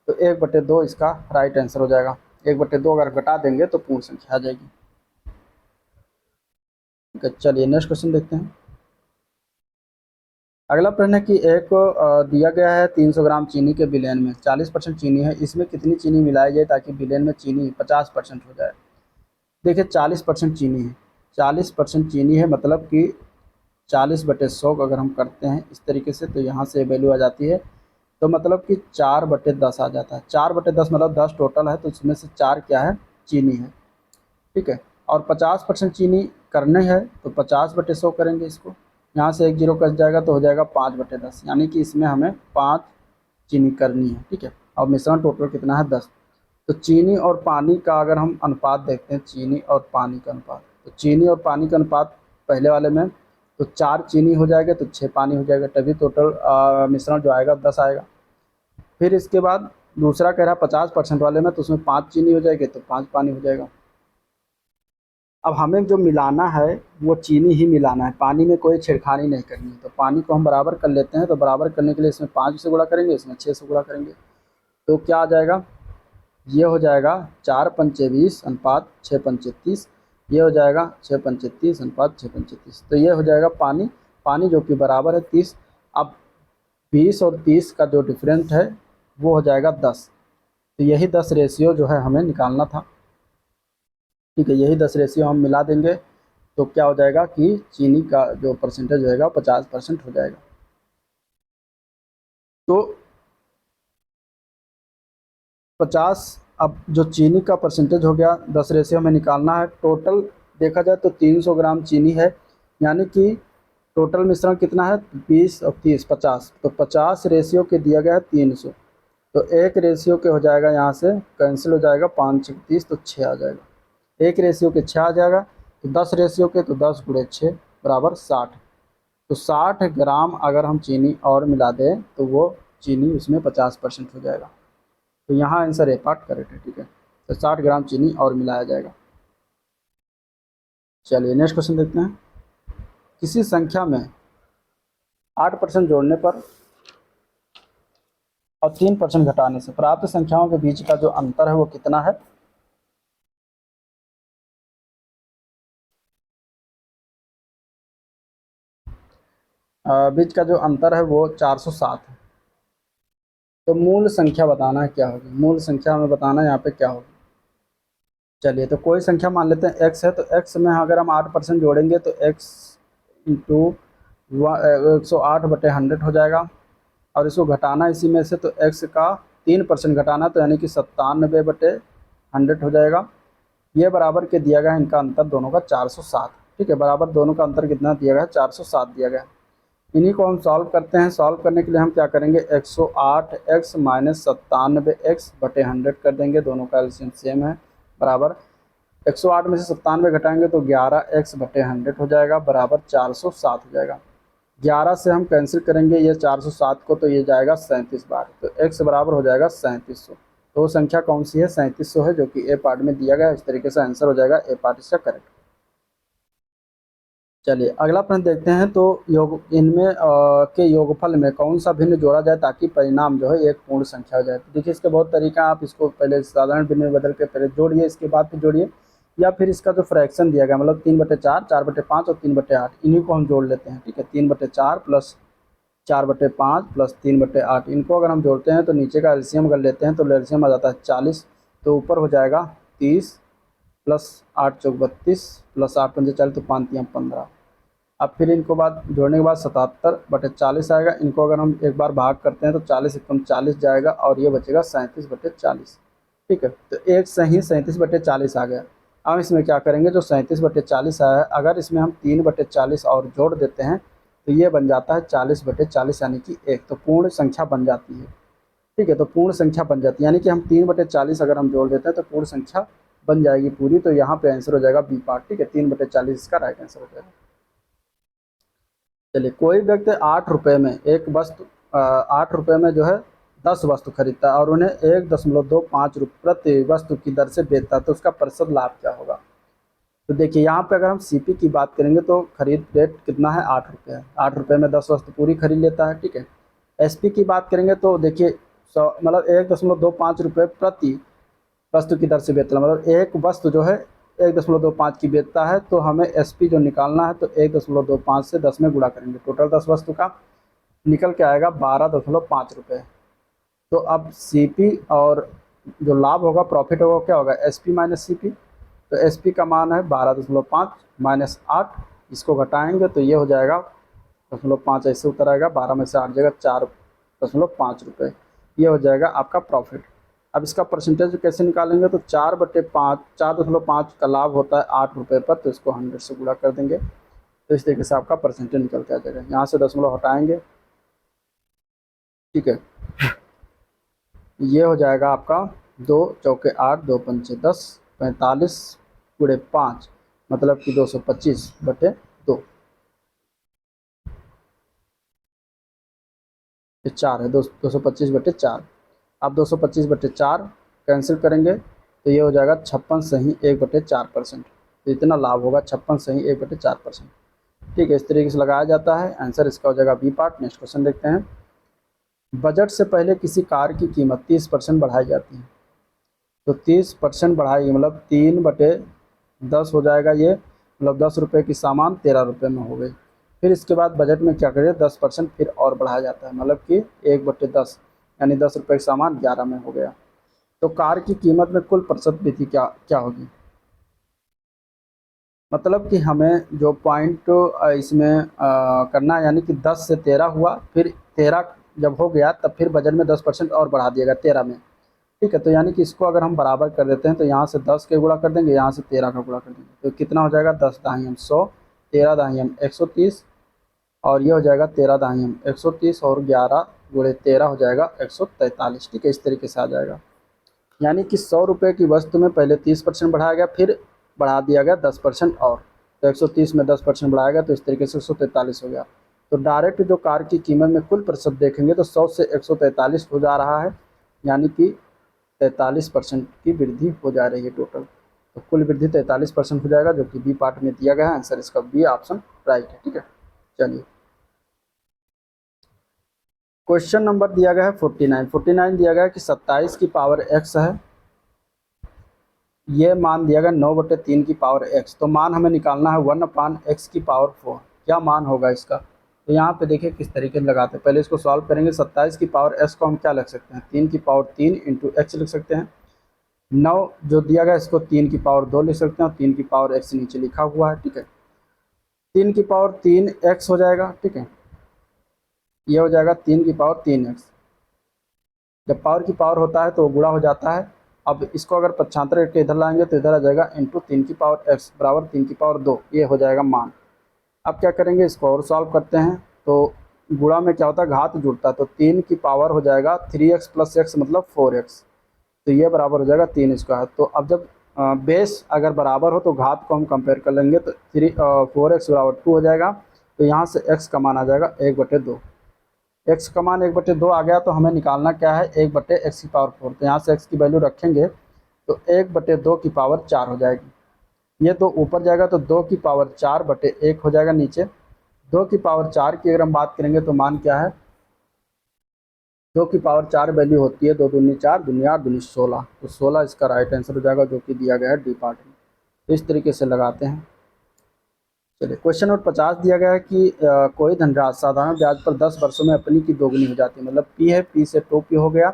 तो 1/2 इसका राइट आंसर हो जाएगा। 1/2 अगर घटा देंगे तो पूर्ण संख्या आ जाएगी। ठीक है, चलिए नेक्स्ट क्वेश्चन देखते हैं। अगला प्रश्न है कि एक दिया गया है 300 ग्राम चीनी के विलयन में 40% चीनी है, इसमें कितनी चीनी मिलाई जाए ताकि विलयन में चीनी 50% हो जाए। देखिए 40% चीनी है, 40% चीनी है, मतलब कि 40/100 अगर हम करते हैं इस तरीके से, तो यहाँ से वैल्यू आ जाती है, तो मतलब कि 4/10 आ जाता है। 4/10 मतलब 10 टोटल है, तो इसमें से 4 क्या है, चीनी है। ठीक है, और 50% चीनी करनी है तो 50/100 करेंगे इसको, यहाँ से 1 जीरो कट जाएगा तो हो जाएगा 5/10, यानी कि इसमें हमें 5 चीनी करनी है। ठीक है, और मिश्रण टोटल कितना है, 10। तो चीनी और पानी का अगर हम अनुपात देखते हैं, चीनी और पानी का अनुपात, तो चीनी और पानी का अनुपात पहले वाले में तो 4 चीनी हो जाएगा तो 6 पानी हो जाएगा, तभी टोटल मिश्रण जो आएगा 10 आएगा। फिर इसके बाद दूसरा कह रहा है 50% वाले में, तो उसमें 5 चीनी हो जाएगी तो 5 पानी हो जाएगा। अब हमें जो मिलाना है वो चीनी ही मिलाना है, पानी में कोई छेड़खानी नहीं करनी है। तो पानी को हम बराबर कर लेते हैं। तो बराबर करने के लिए इसमें 5 से गुणा करेंगे, इसमें 6 से गुणा करेंगे। तो क्या आ जाएगा, ये हो जाएगा 4 पंचे 20 अनुपात 6 पंचे 30। ये हो जाएगा 6 पंचे 30 अनुपात 6 पंचे 30। तो ये हो जाएगा पानी, पानी जो कि बराबर है 30। अब 20 और 30 का जो डिफरेंट है वो हो जाएगा 10। तो यही 10 रेशियो जो है हमें निकालना था। ठीक है, यही 10 रेशियो हम मिला देंगे तो क्या हो जाएगा कि चीनी का जो परसेंटेज होएगा 50% हो जाएगा। तो 50, अब जो चीनी का परसेंटेज हो गया 10 रेशियो में निकालना है। टोटल देखा जाए तो 300 ग्राम चीनी है, यानी कि टोटल मिश्रण कितना है 20 और 30 50। तो 50 रेशियो के दिया गया है 300। तो एक रेशियो के हो जाएगा, यहाँ से कैंसिल हो जाएगा, 5 6 30 तो 6 आ जाएगा। एक रेशियो के 6 आ जाएगा। तो 10 रेशियो के तो 10 गुणे 6 बराबर 60। तो 60 ग्राम अगर हम चीनी और मिला दें तो वो चीनी उसमें 50% हो जाएगा। तो यहाँ आंसर ए पार्ट करेक्ट है। ठीक है, तो 60 ग्राम चीनी और मिलाया जाएगा। चलिए नेक्स्ट क्वेश्चन देखते हैं। किसी संख्या में 8% जोड़ने पर और 3% घटाने से प्राप्त संख्याओं के बीच का जो अंतर है वो कितना है। बीच का जो अंतर है वो 407 है। तो मूल संख्या बताना है क्या होगी, मूल संख्या हमें बताना है यहाँ पे क्या होगी। चलिए तो कोई संख्या मान लेते हैं x है। तो x में अगर हम 8% जोड़ेंगे तो x इंटू 108/100 हो जाएगा। और इसको घटाना इसी में से, तो x का 3% घटाना, तो यानी कि 97/100 हो जाएगा। ये बराबर के दिया गया है इनका अंतर दोनों का 407। ठीक है, बराबर दोनों का अंतर कितना दिया गया है 407 दिया गया है। इन्हीं को हम सॉल्व करते हैं। सॉल्व करने के लिए हम क्या करेंगे, 108x माइनस 97x/100 कर देंगे। दोनों का एलसीएम सेम है, बराबर 108 में से 97 घटाएंगे तो 11x/100 हो जाएगा, बराबर 407 हो जाएगा। 11 से हम कैंसिल करेंगे ये 407 को, तो ये जाएगा 37 बार। तो x बराबर हो जाएगा 3700। तो वो संख्या कौन सी है, 3700 है, जो कि ए पार्ट में दिया गया है। इस तरीके से आंसर हो जाएगा ए पार्ट इसका करेक्ट। चलिए अगला प्रश्न देखते हैं। तो योग इनमें के योगफल में कौन सा भिन्न जोड़ा जाए ताकि परिणाम जो है एक पूर्ण संख्या हो जाए। तो देखिए इसके बहुत तरीका, आप इसको पहले साधारण भिन्न में बदल के पहले जोड़िए, इसके बाद फिर जोड़िए, या फिर इसका जो फ्रैक्शन दिया गया मतलब 3/4 4/5 और 3/8, इन्हीं को हम जोड़ लेते हैं। ठीक है, 3/4 प्लस 4/5 प्लस 3/8, इनको अगर हम जोड़ते हैं तो नीचे का एलसीएम कर लेते हैं। तो एलसीएम आ जाता है 40। तो ऊपर हो जाएगा 30 प्लस 8 चौक 32 प्लस 8 पंजे 40, तो 5 3 15। अब फिर इनको बाद जोड़ने के बाद 77/40 आएगा। इनको अगर हम एक बार भाग करते हैं तो 40 एकम 40 जाएगा और ये बचेगा 37/40। ठीक है, तो एक सही 37/40 आ गया। अब इसमें क्या करेंगे, जो 37/40 आया है, अगर इसमें हम 3/40 और जोड़ देते हैं तो ये बन जाता है 40/40, यानी कि 1। तो पूर्ण संख्या बन जाती है। ठीक है, तो पूर्ण संख्या बन जाती है, यानी कि हम 3/40 अगर हम जोड़ देते हैं तो पूर्ण संख्या बन जाएगी पूरी। तो यहाँ पे आंसर हो जाएगा बी पार्ट। ठीक है, 3/40 इसका राइट आंसर हो जाएगा। चलिए, कोई व्यक्ति 8 रुपये में एक वस्तु 8 रुपये में जो है 10 वस्तु खरीदता है और उन्हें 1.25 रुपये प्रति वस्तु की दर से बेचता है, तो उसका प्रतिशत लाभ क्या होगा। तो देखिए यहाँ पे अगर हम सीपी की बात करेंगे तो खरीद रेट कितना है, 8 रुपये है। 8 रुपये में 10 वस्तु पूरी खरीद लेता है। ठीक है, एसपी की बात करेंगे तो देखिए 100 मतलब 1.25 रुपये प्रति वस्तु की दर से बेचता है, मतलब एक वस्तु जो है 1.25 की बेचता है। तो हमें एसपी जो निकालना है तो 1.25 से 10 में गुणा करेंगे, टोटल 10 वस्तु का निकल के आएगा 12.5 रुपये। तो अब सीपी और जो लाभ होगा, प्रॉफिट होगा, क्या होगा, एसपी माइनस सीपी। तो एसपी का मान है 12.5 माइनस 8, इसको घटाएंगे तो ये हो जाएगा 0.5, ऐसे उतर आएगा, 12 में से 8 जाएगा 4.5 रुपये। ये हो जाएगा आपका प्रॉफिट। अब इसका परसेंटेज कैसे निकालेंगे, तो 4/5 4.5 का लाभ होता है 8 रुपये पर, तो इसको 100 से गुणा कर देंगे। तो इस तरीके से आपका परसेंटेज निकल के आ जाएगा। यहाँ से दशमलव हटाएंगे। ठीक है, ये हो जाएगा आपका 2 चौके 8 2 पंचे 10 45 गुणे 5, मतलब कि 225/2। ये 4 है, 225/4। आप 225/4 कैंसिल करेंगे तो ये हो जाएगा 56 सही 1/4%। तो इतना लाभ होगा 56 सही 1/4%। ठीक है, इस तरीके से लगाया जाता है। आंसर इसका हो जाएगा बी पार्ट। नेक्स्ट क्वेश्चन देखते हैं। बजट से पहले किसी कार की कीमत 30% बढ़ाई जाती है। तो 30% बढ़ाई मतलब 3/10 हो जाएगा ये, मतलब 10 रुपये की सामान 13 रुपये में हो गई। फिर इसके बाद बजट में क्या करिए 10% फिर और बढ़ाया जाता है, मतलब कि 1/10 यानी 10 रुपये का सामान 11 में हो गया। तो कार की कीमत में कुल प्रतिशत वृद्धि क्या क्या होगी? मतलब कि हमें जो पॉइंट इसमें करना है, यानी कि 10 से 13 हुआ, फिर 13 जब हो गया तब फिर बजट में 10% और बढ़ा दिया गया 13 में। ठीक है, तो यानी कि इसको अगर हम बराबर कर देते हैं तो यहाँ से 10 के गुणा कर देंगे, यहाँ से 13 का गुणा कर देंगे, तो कितना हो जाएगा 10 दाहियम 100, 13 दाहियम 130, और ये हो जाएगा 13 दाहियम 130 और 11 गुणे 13 हो जाएगा 143। ठीक है, इस तरीके से आ जाएगा। यानी कि 100 रुपये की वस्तु में पहले 30% बढ़ाया गया, फिर बढ़ा दिया गया 10% और, तो 130 में 10% बढ़ाया गया, तो इस तरीके से 143 हो गया। तो डायरेक्ट जो कार की कीमत में कुल प्रतिशत देखेंगे तो 100 से 143 हो जा रहा है, यानी कि 43% की वृद्धि हो जा रही है टोटल। तो कुल वृद्धि 43% हो जाएगा, जो कि बी पार्ट में दिया गया है। आंसर इसका बी ऑप्शन राइट है। ठीक है, चलिए क्वेश्चन नंबर दिया गया है 49 दिया गया है कि 27 की पावर x है, ये मान दिया गया 9/3 की पावर x। तो मान हमें निकालना है 1/x की पावर 4। क्या मान होगा इसका? तो यहाँ पे देखिए किस तरीके से लगाते हैं। पहले इसको सॉल्व करेंगे। 27 की पावर x को हम क्या लिख सकते हैं, 3 की पावर 3 इंटू एक्स लिख सकते हैं। 9 जो दिया गया इसको 3 की पावर 2 लिख सकते हैं, और 3 की पावर x नीचे लिखा हुआ है। ठीक है, 3 की पावर 3x हो जाएगा। ठीक है, ये हो जाएगा 3 की पावर 3x। जब पावर की पावर होता है तो वो गुणा हो जाता है। अब इसको अगर पक्षांतर करके इधर लाएंगे तो इधर आ जाएगा इंटू 3 की पावर x बराबर 3 की पावर 2, ये हो जाएगा मान। अब क्या करेंगे, इसको और सॉल्व करते हैं। तो गुणा में क्या होता है, घात जुड़ता है, तो 3 की पावर हो जाएगा 3x प्लस x मतलब 4x, तो ये बराबर हो जाएगा 3 स्क्वायर। तो अब जब बेस अगर बराबर हो तो घात को हम कंपेयर कर लेंगे, तो 4x बराबर 2 हो जाएगा। तो यहाँ से x का मान आ जाएगा 1/2। x का मान 1/2 आ गया, तो हमें निकालना क्या है 1/x की पावर 4। तो यहाँ से x की वैल्यू रखेंगे तो 1/2 की पावर 4 हो जाएगी। ये तो ऊपर जाएगा तो 2 की पावर 4/1 हो जाएगा नीचे। 2 की पावर 4 की अगर हम बात करेंगे तो मान क्या है, 2 की पावर 4 वैल्यू होती है 2 दूनी 4, दूनी 8, दूनी 16। तो 16 इसका राइट आंसर हो जाएगा, जो कि दिया गया है डी पार्ट में। तो इस तरीके से लगाते हैं। चलिए क्वेश्चन नंबर 50 दिया गया है कि कोई धनराशि साधारण ब्याज पर 10 वर्षों में अपनी की दोगुनी हो जाती है। मतलब पी है, पी से 2p हो गया,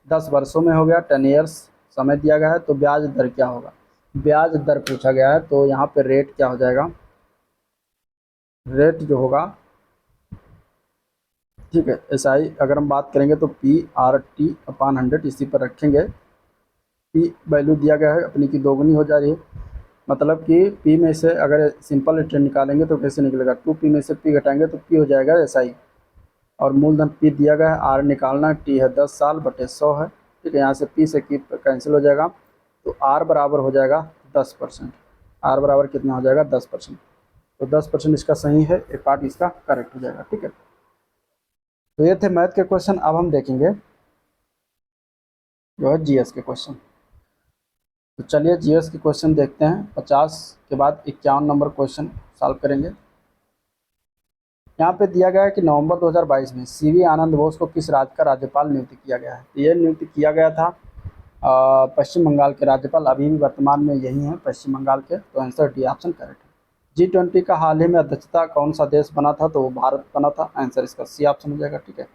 10 वर्षों में हो गया, 10 ईयर्स समय दिया गया है। तो ब्याज दर क्या होगा, ब्याज दर पूछा गया है। तो यहाँ पे रेट क्या हो जाएगा, रेट जो होगा, ठीक है, SI अगर हम बात करेंगे तो PRT/100 इसी पर रखेंगे। पी वैल्यू दिया गया है, अपनी की दोगुनी हो जा रही है, मतलब कि P में से अगर सिंपल रिटर्न निकालेंगे तो कैसे निकलेगा, 2p में से p घटाएंगे तो p हो जाएगा SI, और मूलधन P दिया गया है, R निकालना, T है 10 साल बटे 100 है। ठीक है, यहाँ से P से की कैंसिल हो जाएगा, तो R बराबर हो जाएगा 10%। R बराबर कितना हो जाएगा 10%। तो 10% इसका सही है, एक पार्ट इसका करेक्ट हो जाएगा। ठीक है, तो ये थे मैथ के क्वेश्चन। अब हम देखेंगे जो है GS के क्वेश्चन। तो चलिए GS के क्वेश्चन देखते हैं। 50 के बाद 51 नंबर क्वेश्चन सॉल्व करेंगे। यहाँ पे दिया गया है कि नवंबर 2022 में CV आनंद बोस को किस राज्य का राज्यपाल नियुक्त किया गया है। तो ये नियुक्त किया गया था पश्चिम बंगाल के राज्यपाल, अभी भी वर्तमान में यही हैं पश्चिम बंगाल के। तो आंसर डी ऑप्शन करेक्ट है। G20 का हाल ही में अध्यक्षता कौन सा देश बना था, तो वो भारत बना था। आंसर इसका सी ऑप्शन हो जाएगा। ठीक है,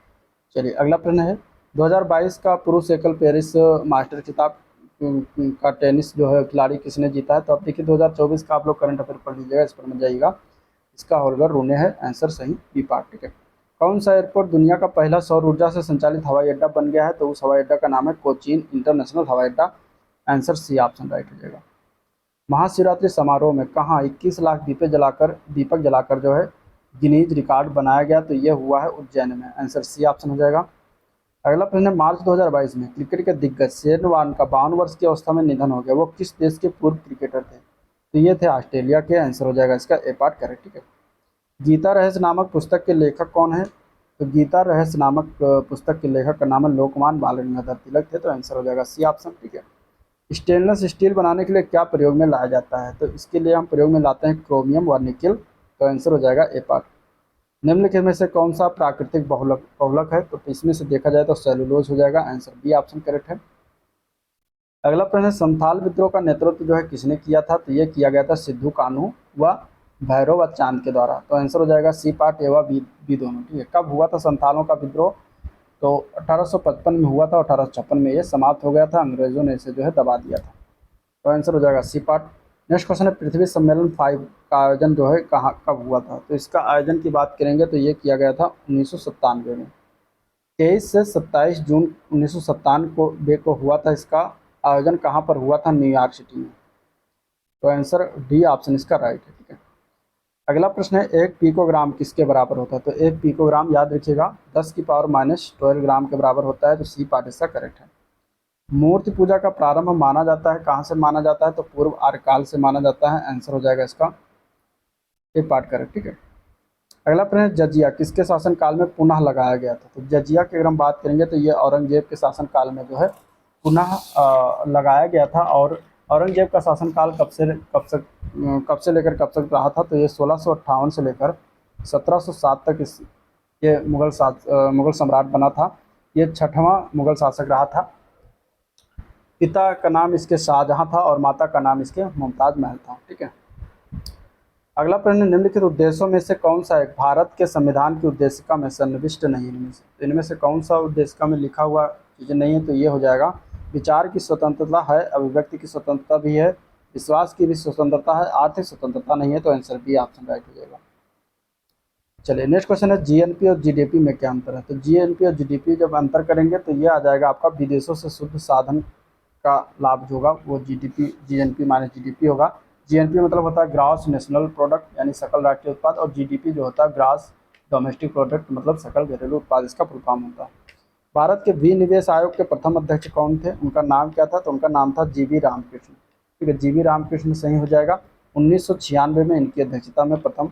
चलिए अगला प्रश्न है 2022 का पुरुष एकल पेरिस मास्टर खिताब का टेनिस जो है खिलाड़ी किसने जीता है। तो अब देखिए 2024 का आप लोग करंट अफेयर पढ़ लीजिएगा, इस पर मत जाइएगा। इसका होल्डर रूने है। आंसर सही बी पार्ट। ठीक है, कौन सा एयरपोर्ट दुनिया का पहला सौर ऊर्जा से संचालित हवाई अड्डा बन गया है। तो उस हवाई अड्डा का नाम है कोचीन इंटरनेशनल हवाई अड्डा। आंसर सी ऑप्शन राइट हो जाएगा। महाशिवरात्रि समारोह में कहाँ 21 लाख दीपक जलाकर जो है गिनीज रिकॉर्ड बनाया गया। तो ये हुआ है उज्जैन में। आंसर सी ऑप्शन हो जाएगा। अगला प्रश्न है मार्च 2022 में क्रिकेट के दिग्गज शेन वॉर्न का 52 वर्ष की अवस्था में निधन हो गया। वो किस देश के पूर्व क्रिकेटर थे। तो ये थे ऑस्ट्रेलिया के। आंसर हो जाएगा इसका ए पार्ट करेक्ट। ठीक है, गीता रहस्य नामक पुस्तक के लेखक कौन है। तो गीता रहस्य नामक पुस्तक के लेखक का नाम है लोकमान बाल गंगाधर तिलक थे, तो आंसर हो जाएगा सी ऑप्शन। ठीक है। स्टेनलेस स्टील बनाने के लिए क्या प्रयोग में लाया जाता है? तो इसके लिए हम प्रयोग में लाते हैं क्रोमियम व निकेल, तो आंसर हो जाएगा ए पार्ट। निम्नलिखित में से कौन सा प्राकृतिक बहुलक बहुलक है? तो इसमें से देखा जाए तो सेलुलोज हो जाएगा, आंसर बी ऑप्शन करेक्ट है। अगला प्रश्न है संथाल विद्रोह का नेतृत्व जो है किसने किया था? तो ये किया गया था सिद्धू कान्हू व भैरव चांद के द्वारा, तो आंसर हो जाएगा सी पार्ट ए व बी दोनों। ठीक है। कब हुआ था संथालों का विद्रोह? तो 1855 में हुआ था, 1856 में ये समाप्त हो गया था, अंग्रेजों ने इसे जो है दबा दिया था, तो आंसर हो जाएगा सी पार्ट। नेक्स्ट क्वेश्चन है पृथ्वी सम्मेलन 5 का आयोजन जो है कहाँ कब हुआ था? तो इसका आयोजन की बात करेंगे तो ये किया गया था 1997 में, 23 से 27 जून 1997 को हुआ था। इसका आयोजन कहाँ पर हुआ था? न्यूयॉर्क सिटी में, तो आंसर डी ऑप्शन इसका राइट है। ठीक है। अगला प्रश्न है एक पिकोग्राम किसके बराबर होता है? तो एक पिकोग्राम याद रखिएगा 10 की पावर -12 ग्राम के बराबर होता है, तो सी पार्ट इसका करेक्ट है। मूर्ति पूजा का प्रारंभ माना जाता है, कहाँ से माना जाता है? तो पूर्व आर्यकाल से माना जाता है, आंसर हो जाएगा इसका ए पार्ट करेक्ट। ठीक है। अगला प्रश्न है जजिया किसके शासन काल में पुनः लगाया गया था? तो जजिया की अगर हम बात करेंगे तो ये औरंगजेब के शासन काल में जो है पुनः लगाया गया था। और औरंगजेब का शासनकाल कब से लेकर कब तक रहा था? तो ये 1658 से लेकर 1707 तक इस ये मुगल सम्राट बना था। ये 6वां मुगल शासक रहा था। पिता का नाम इसके शाहजहां था और माता का नाम इसके मुमताज महल था। ठीक है। अगला प्रश्न निम्नलिखित उद्देश्यों में से कौन सा एक भारत के संविधान की उद्देशिका में सन्निविष्ट नहीं? इनमें से कौन सा उद्देशिका में लिखा हुआ चीज़ें नहीं है? तो ये हो जाएगा विचार की स्वतंत्रता है, अभिव्यक्ति की स्वतंत्रता भी है, विश्वास की भी स्वतंत्रता है, आर्थिक स्वतंत्रता नहीं है, तो आंसर बी ऑप्शन राइट हो जाएगा। चलिए नेक्स्ट क्वेश्चन है जीएनपी और जीडीपी में क्या अंतर है? तो जीएनपी और जीडीपी जब अंतर करेंगे तो ये आ जाएगा आपका विदेशों से शुद्ध साधन का लाभ जो होगा वो जीएनपी माइनस जीडीपी होगा। जीएनपी मतलब होता है ग्रॉस नेशनल प्रोडक्ट यानी सकल राष्ट्रीय उत्पाद, और जीडीपी जो होता है ग्रॉस डोमेस्टिक प्रोडक्ट मतलब सकल घरेलू उत्पाद, इसका फुल फॉर्म होता है। भारत के विनिवेश आयोग के प्रथम अध्यक्ष कौन थे? उनका नाम क्या था? तो उनका नाम था जीवी रामकृष्ण। ठीक है। जीवी रामकृष्ण सही हो जाएगा। 1996 में इनकी अध्यक्षता में प्रथम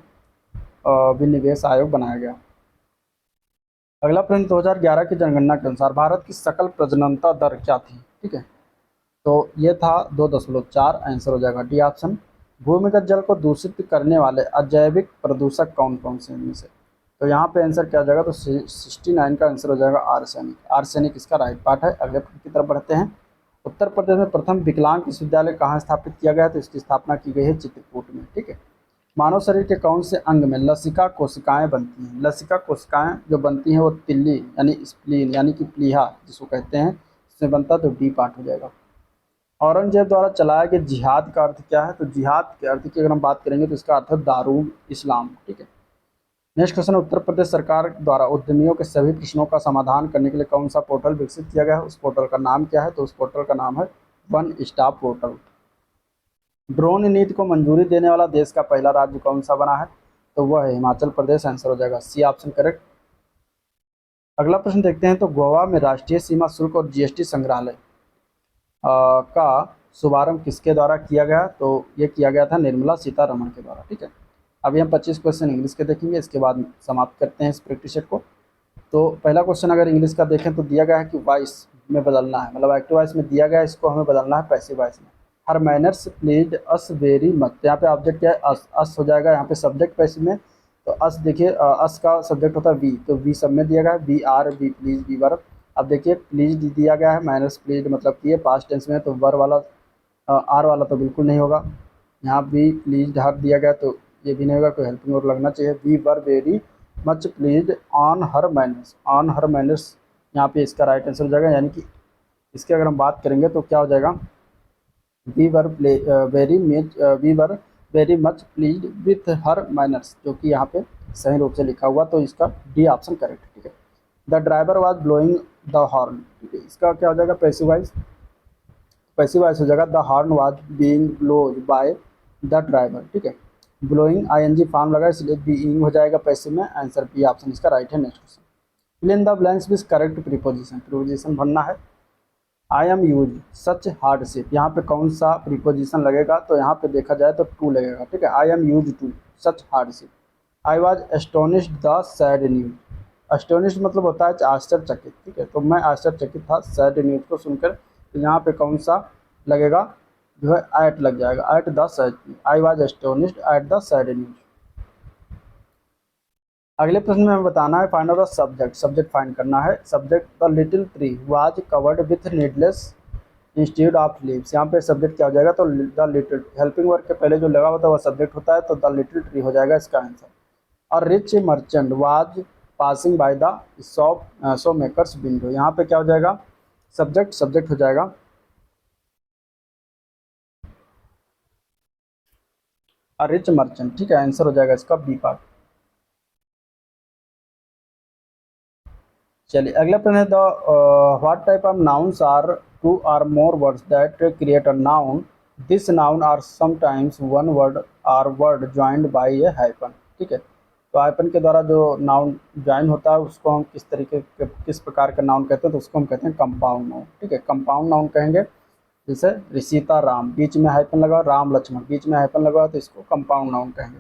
विनिवेश आयोग बनाया गया। अगला प्रश्न 2011 की जनगणना के अनुसार भारत की सकल प्रजननता दर क्या थी? ठीक है। तो ये था 2.4, आंसर हो जाएगा डी ऑप्शन। भूमिगत जल को दूषित करने वाले अजैविक प्रदूषक कौन कौन से इनमें से? तो यहाँ पे आंसर क्या हो जाएगा? तो 69 का आंसर हो जाएगा आर्सेनिक। आर्सेनिक इसका राइट पार्ट है। अगले प्रश्न की तरफ बढ़ते हैं। उत्तर प्रदेश में प्रथम विकलांग विश्वविद्यालय कहाँ स्थापित किया गया? तो इसकी स्थापना की गई है चित्रकूट में। ठीक है। मानव शरीर के कौन से अंग में लसिका कोशिकाएं बनती हैं? लसिका कोशिकाएं जो बनती हैं वो तिल्ली यानी स्प्लीन यानी कि प्लीहा जिसको कहते हैं इसमें बनता है, तो डी पार्ट हो जाएगा। औरंगजेब द्वारा चलाया गया जिहाद का अर्थ क्या है? तो जिहाद के अर्थ की अगर हम बात करेंगे तो इसका अर्थ है दारूल इस्लाम। ठीक है। नेक्स्ट क्वेश्चन है उत्तर प्रदेश सरकार द्वारा उद्यमियों के सभी प्रश्नों का समाधान करने के लिए कौन सा पोर्टल विकसित किया गया है? उस पोर्टल का नाम क्या है? तो उस पोर्टल का नाम है वन स्टॉप पोर्टल। ड्रोन नीति को मंजूरी देने वाला देश का पहला राज्य कौन सा बना है? तो वह है हिमाचल प्रदेश, आंसर हो जाएगा सी ऑप्शन करेक्ट। अगला प्रश्न देखते हैं। तो गोवा में राष्ट्रीय सीमा शुल्क और जीएसटी संग्रहालय का शुभारंभ किसके द्वारा किया गया? तो ये किया गया था निर्मला सीतारमण के द्वारा। ठीक है। अभी हम 25 क्वेश्चन इंग्लिश के देखेंगे, इसके बाद समाप्त करते हैं इस प्रैक्टिस सेट को। तो पहला क्वेश्चन अगर इंग्लिश का देखें तो दिया गया है कि वॉइस में बदलना है, मतलब एक्टिव वॉइस में दिया गया है, इसको हमें बदलना है पैसिव वॉइस में। Her manners please us very much, यहाँ पे ऑब्जेक्ट क्या है? अस हो जाएगा। यहाँ पे सब्जेक्ट पैसिव में तो अस देखिए, अस का सब्जेक्ट होता है वी, तो वी सब में दिया गया है, we are we please we verb. अब देखिए प्लीज दिया गया है, मैनर्स प्लीज मतलब कि ये पास्ट टेंस में है, तो वर वाला आर वाला तो बिल्कुल नहीं होगा। यहाँ वी प्लीज हर दिया गया तो ये भी नहीं होगा, कोई हेल्पिंग वर्ब लगना चाहिए। We were very much please on her manners, on her manners यहाँ पे इसका राइट आंसर हो जाएगा। यानी कि इसकी अगर हम बात करेंगे तो क्या हो जाएगा? We were very much please with her manners, जो कि यहाँ पे सही रूप से लिखा हुआ, तो इसका डी ऑप्शन करेक्ट। ठीक है। The driver was blowing the horn. ठीक है। इसका क्या हो जाएगा? पैसिव वॉइस, पैसिव वॉइस हो जाएगा the horn was being blowed by the driver. ठीक है। ब्लोइंग आईएनजी फॉर्म लगा इसलिए बीइंग हो जाएगा पैसिव में, आंसर बी ऑप्शन इसका राइट है। Next question, fill in the blanks with correct preposition. Preposition भरना है। I am use such hardship, यहाँ पे कौन सा प्रीपोजिशन लगेगा? तो यहाँ पे देखा जाए तो टू लगेगा। ठीक है। I am use to such hardship. I was astonished the sad news. Astonished मतलब होता है आश्चर्यचकित, ठीक है। तो मैं आश्चर्यचकित था सैड न्यूज़ को सुनकर। तो यहाँ पे कौन सा लगेगा, जो है एट लग जाएगा, at the sad, I was astonished at the sad news. अगले प्रश्न में हमें बताना है find out the subject, subject find करना है। Subject the little tree was covered with needless institute of leaves. यहाँ पे सब्जेक्ट क्या हो जाएगा, तो द लिटिल, हेल्पिंग वर्ब के पहले जो लगा होता है वह सब्जेक्ट होता है, तो द लिटिल ट्री हो जाएगा इसका आंसर। और rich merchant was passing by the shop show makers window, यहाँ पे क्या हो जाएगा, सब्जेक्ट, सब्जेक्ट हो जाएगा। और रिच मर्चेंट, ठीक है, आंसर हो जाएगा इसका बी पार्ट। चलिए अगला प्रश्न है, the what type of nouns are two or more words that create a noun, this noun are sometimes one word or word joined by a hyphen, ठीक है। तो हाइफन के द्वारा जो नाउन ज्वाइन होता है उसको हम किस तरीके के, किस प्रकार का नाउन कहते हैं, तो उसको हम कहते हैं कंपाउंड नाउन, ठीक है। कंपाउंड नाउन कहेंगे, जैसे ऋषिता राम, बीच में हाइफन लगा, राम लक्ष्मण बीच में हाइफन लगा, तो इसको कंपाउंड नाउन कहेंगे।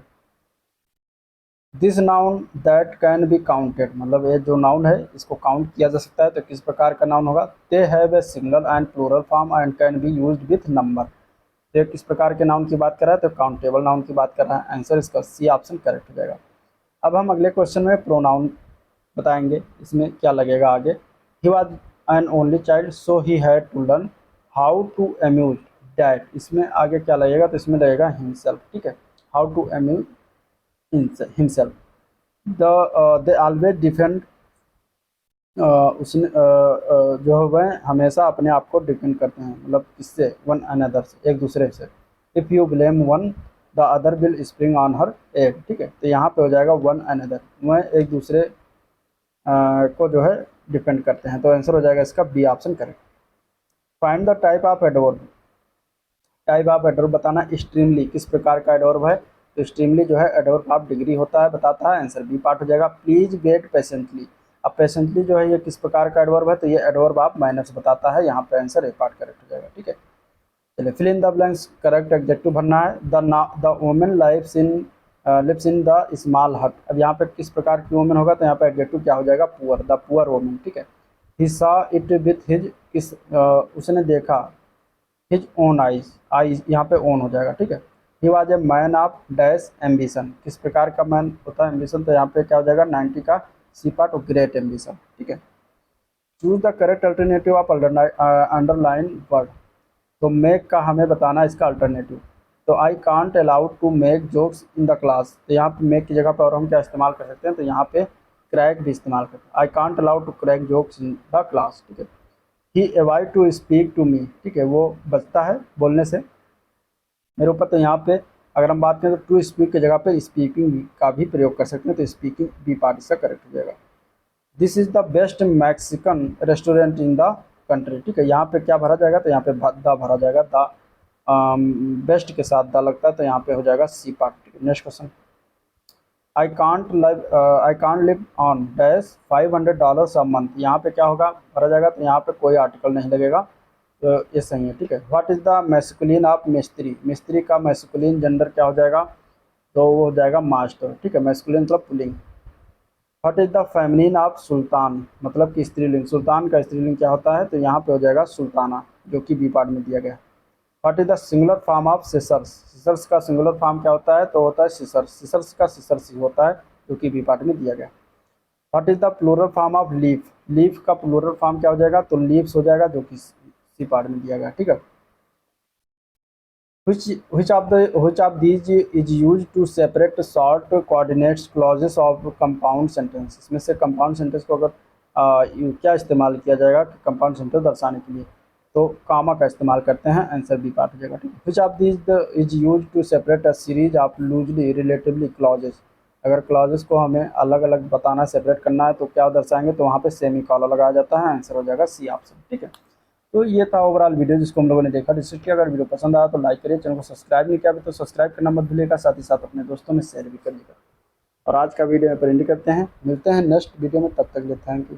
This noun that can be counted, मतलब ये जो नाउन है इसको काउंट किया जा सकता है, तो किस प्रकार का नाउन होगा, they have a single and plural form and can be used with number. तो किस प्रकार के नाउन की बात कर रहा है, तो काउंटेबल नाउन की बात कर रहा है। आंसर इसका सी ऑप्शन करेक्ट हो जाएगा। अब हम अगले क्वेश्चन में प्रोनाउन बताएंगे, इसमें क्या लगेगा आगे। He was an only child so he had to learn how to amuse that, इसमें आगे क्या लगेगा, तो इसमें लगेगा हिमसेल्फ, ठीक है, how to amuse himself। They always defend, उसने जो है वह हमेशा अपने आप को डिफेंड करते हैं, मतलब किससे, वन अनदर से, एक दूसरे से। If you blame one the other will spring on her egg, ठीक है। तो यहाँ पे हो जाएगा वन अनदर, वह एक दूसरे को जो है डिफेंड करते हैं, तो आंसर हो जाएगा इसका B option correct. Find the type of adverb, type of adverb बताना। एक्सट्रीमली किस प्रकार का एडवर्ब है, तो एक्सट्रीमली जो है एडवर्ब ऑफ डिग्री होता है, बताता है, आंसर बी पार्ट हो जाएगा। प्लीज वेट पेशेंटली, अब पेशेंटली जो है ये किस प्रकार का एडवर्ब है, तो ये एडवर्ब ऑफ माइनस बताता है, यहाँ पे आंसर ए पार्ट करेक्ट हो जाएगा, ठीक है। चलिए fill in the blanks, correct adjective भरना है। The women lives in the small hut, अब यहाँ पे किस प्रकार की वुमेन होगा, तो यहाँ पे एडजेक्टिव क्या हो जाएगा, पुअर, द पुअर वुमेन, ठीक है। He saw it with his, किस उसने देखा, हिज ओन आइज, आइज यहाँ पे ओन हो जाएगा, ठीक है। He was a man of dash ambition, किस प्रकार का मैन होता है एम्बिशन, तो यहाँ पे क्या हो जाएगा 90 का सी पार्ट और ग्रेट एम्बिशन, ठीक है। Choose the correct alternative of underline word, तो मेक का हमें बताना है इसका अल्टरनेटिव। तो I can't allowed to make jokes in the class, तो यहाँ पे मेक की जगह पर और हम क्या इस्तेमाल कर सकते हैं, तो यहाँ पे क्रैक भी इस्तेमाल करते हैं। I can't allowed to crack jokes in the class, ठीक है। He avoid to speak to me, ठीक है, वो बचता है बोलने से मेरे ऊपर, तो यहाँ पे अगर हम बात करें तो टू स्पीक की जगह पे स्पीकिंग का भी प्रयोग कर सकते हैं, तो स्पीकिंग बी पार्ट इसका करेक्ट हो जाएगा। This is the best Mexican restaurant in the country, ठीक है। यहाँ पे क्या भरा जाएगा, तो यहाँ पे द भरा जाएगा, द बेस्ट के साथ द लगता है, तो यहाँ पे हो जाएगा सी पार्ट, ठीक है। Next question, I can't live on dash $500 a month, यहाँ पे क्या होगा, भरा जाएगा, तो यहाँ पे कोई आर्टिकल नहीं लगेगा, तो ये सही है, ठीक है। What is the masculine of मिस्त्री, मिस्त्री का मैस्कुलिन जेंडर क्या हो जाएगा, तो वो हो जाएगा मास्टर, ठीक है, मैस्कुलिन मतलब पुलिंग। What is the feminine of sultan, मतलब कि स्त्रीलिंग, सुल्तान का स्त्रीलिंग क्या होता है, तो यहाँ पे हो जाएगा सुल्ताना, जो कि बी पार्ट में दिया गया है। What is the singular form of scissors, scissors का सिंगुलर फॉर्म क्या होता है, तो होता है सिसर्स, सिसर्स का सिसर्स ही होता है, जो कि बी पार्ट में दिया गया है। What is the plural form of leaf, leaf का प्लूरल फॉर्म क्या हो जाएगा, तो लीव्स हो जाएगा, जो कि सी पार्ट में दिया गया, ठीक है। which of these is used to separate short coordinates clauses of compound sentence, इसमें से compound sentence को अगर क्या इस्तेमाल किया जाएगा कंपाउंड सेंटेंस दर्शाने के लिए, तो कामा का इस्तेमाल करते हैं, आंसर बी पार्ट हो जाएगा, ठीक है। which of these is used to separate a series of loosely relatively clauses, अगर क्लॉजेस को हमें अलग अलग बताना, सेपरेट करना है, तो क्या दर्शाएंगे, तो वहाँ पे सेमी कॉलम लगाया जाता है, आंसर हो जाएगा सी ऑप्शन, ठीक है। तो ये था ओवरऑल वीडियो जिसको हम लोगों ने देखा, डिस्कस किया। अगर वीडियो पसंद आया तो लाइक करिए, चैनल को सब्सक्राइब नहीं किया तो सब्सक्राइब करना मत भूलिएगा, साथ ही साथ अपने दोस्तों में शेयर भी करिएगा। और आज का वीडियो यहाँ पर एंड करते हैं, मिलते हैं नेक्स्ट वीडियो में, तब तक के लिए थैंक यू।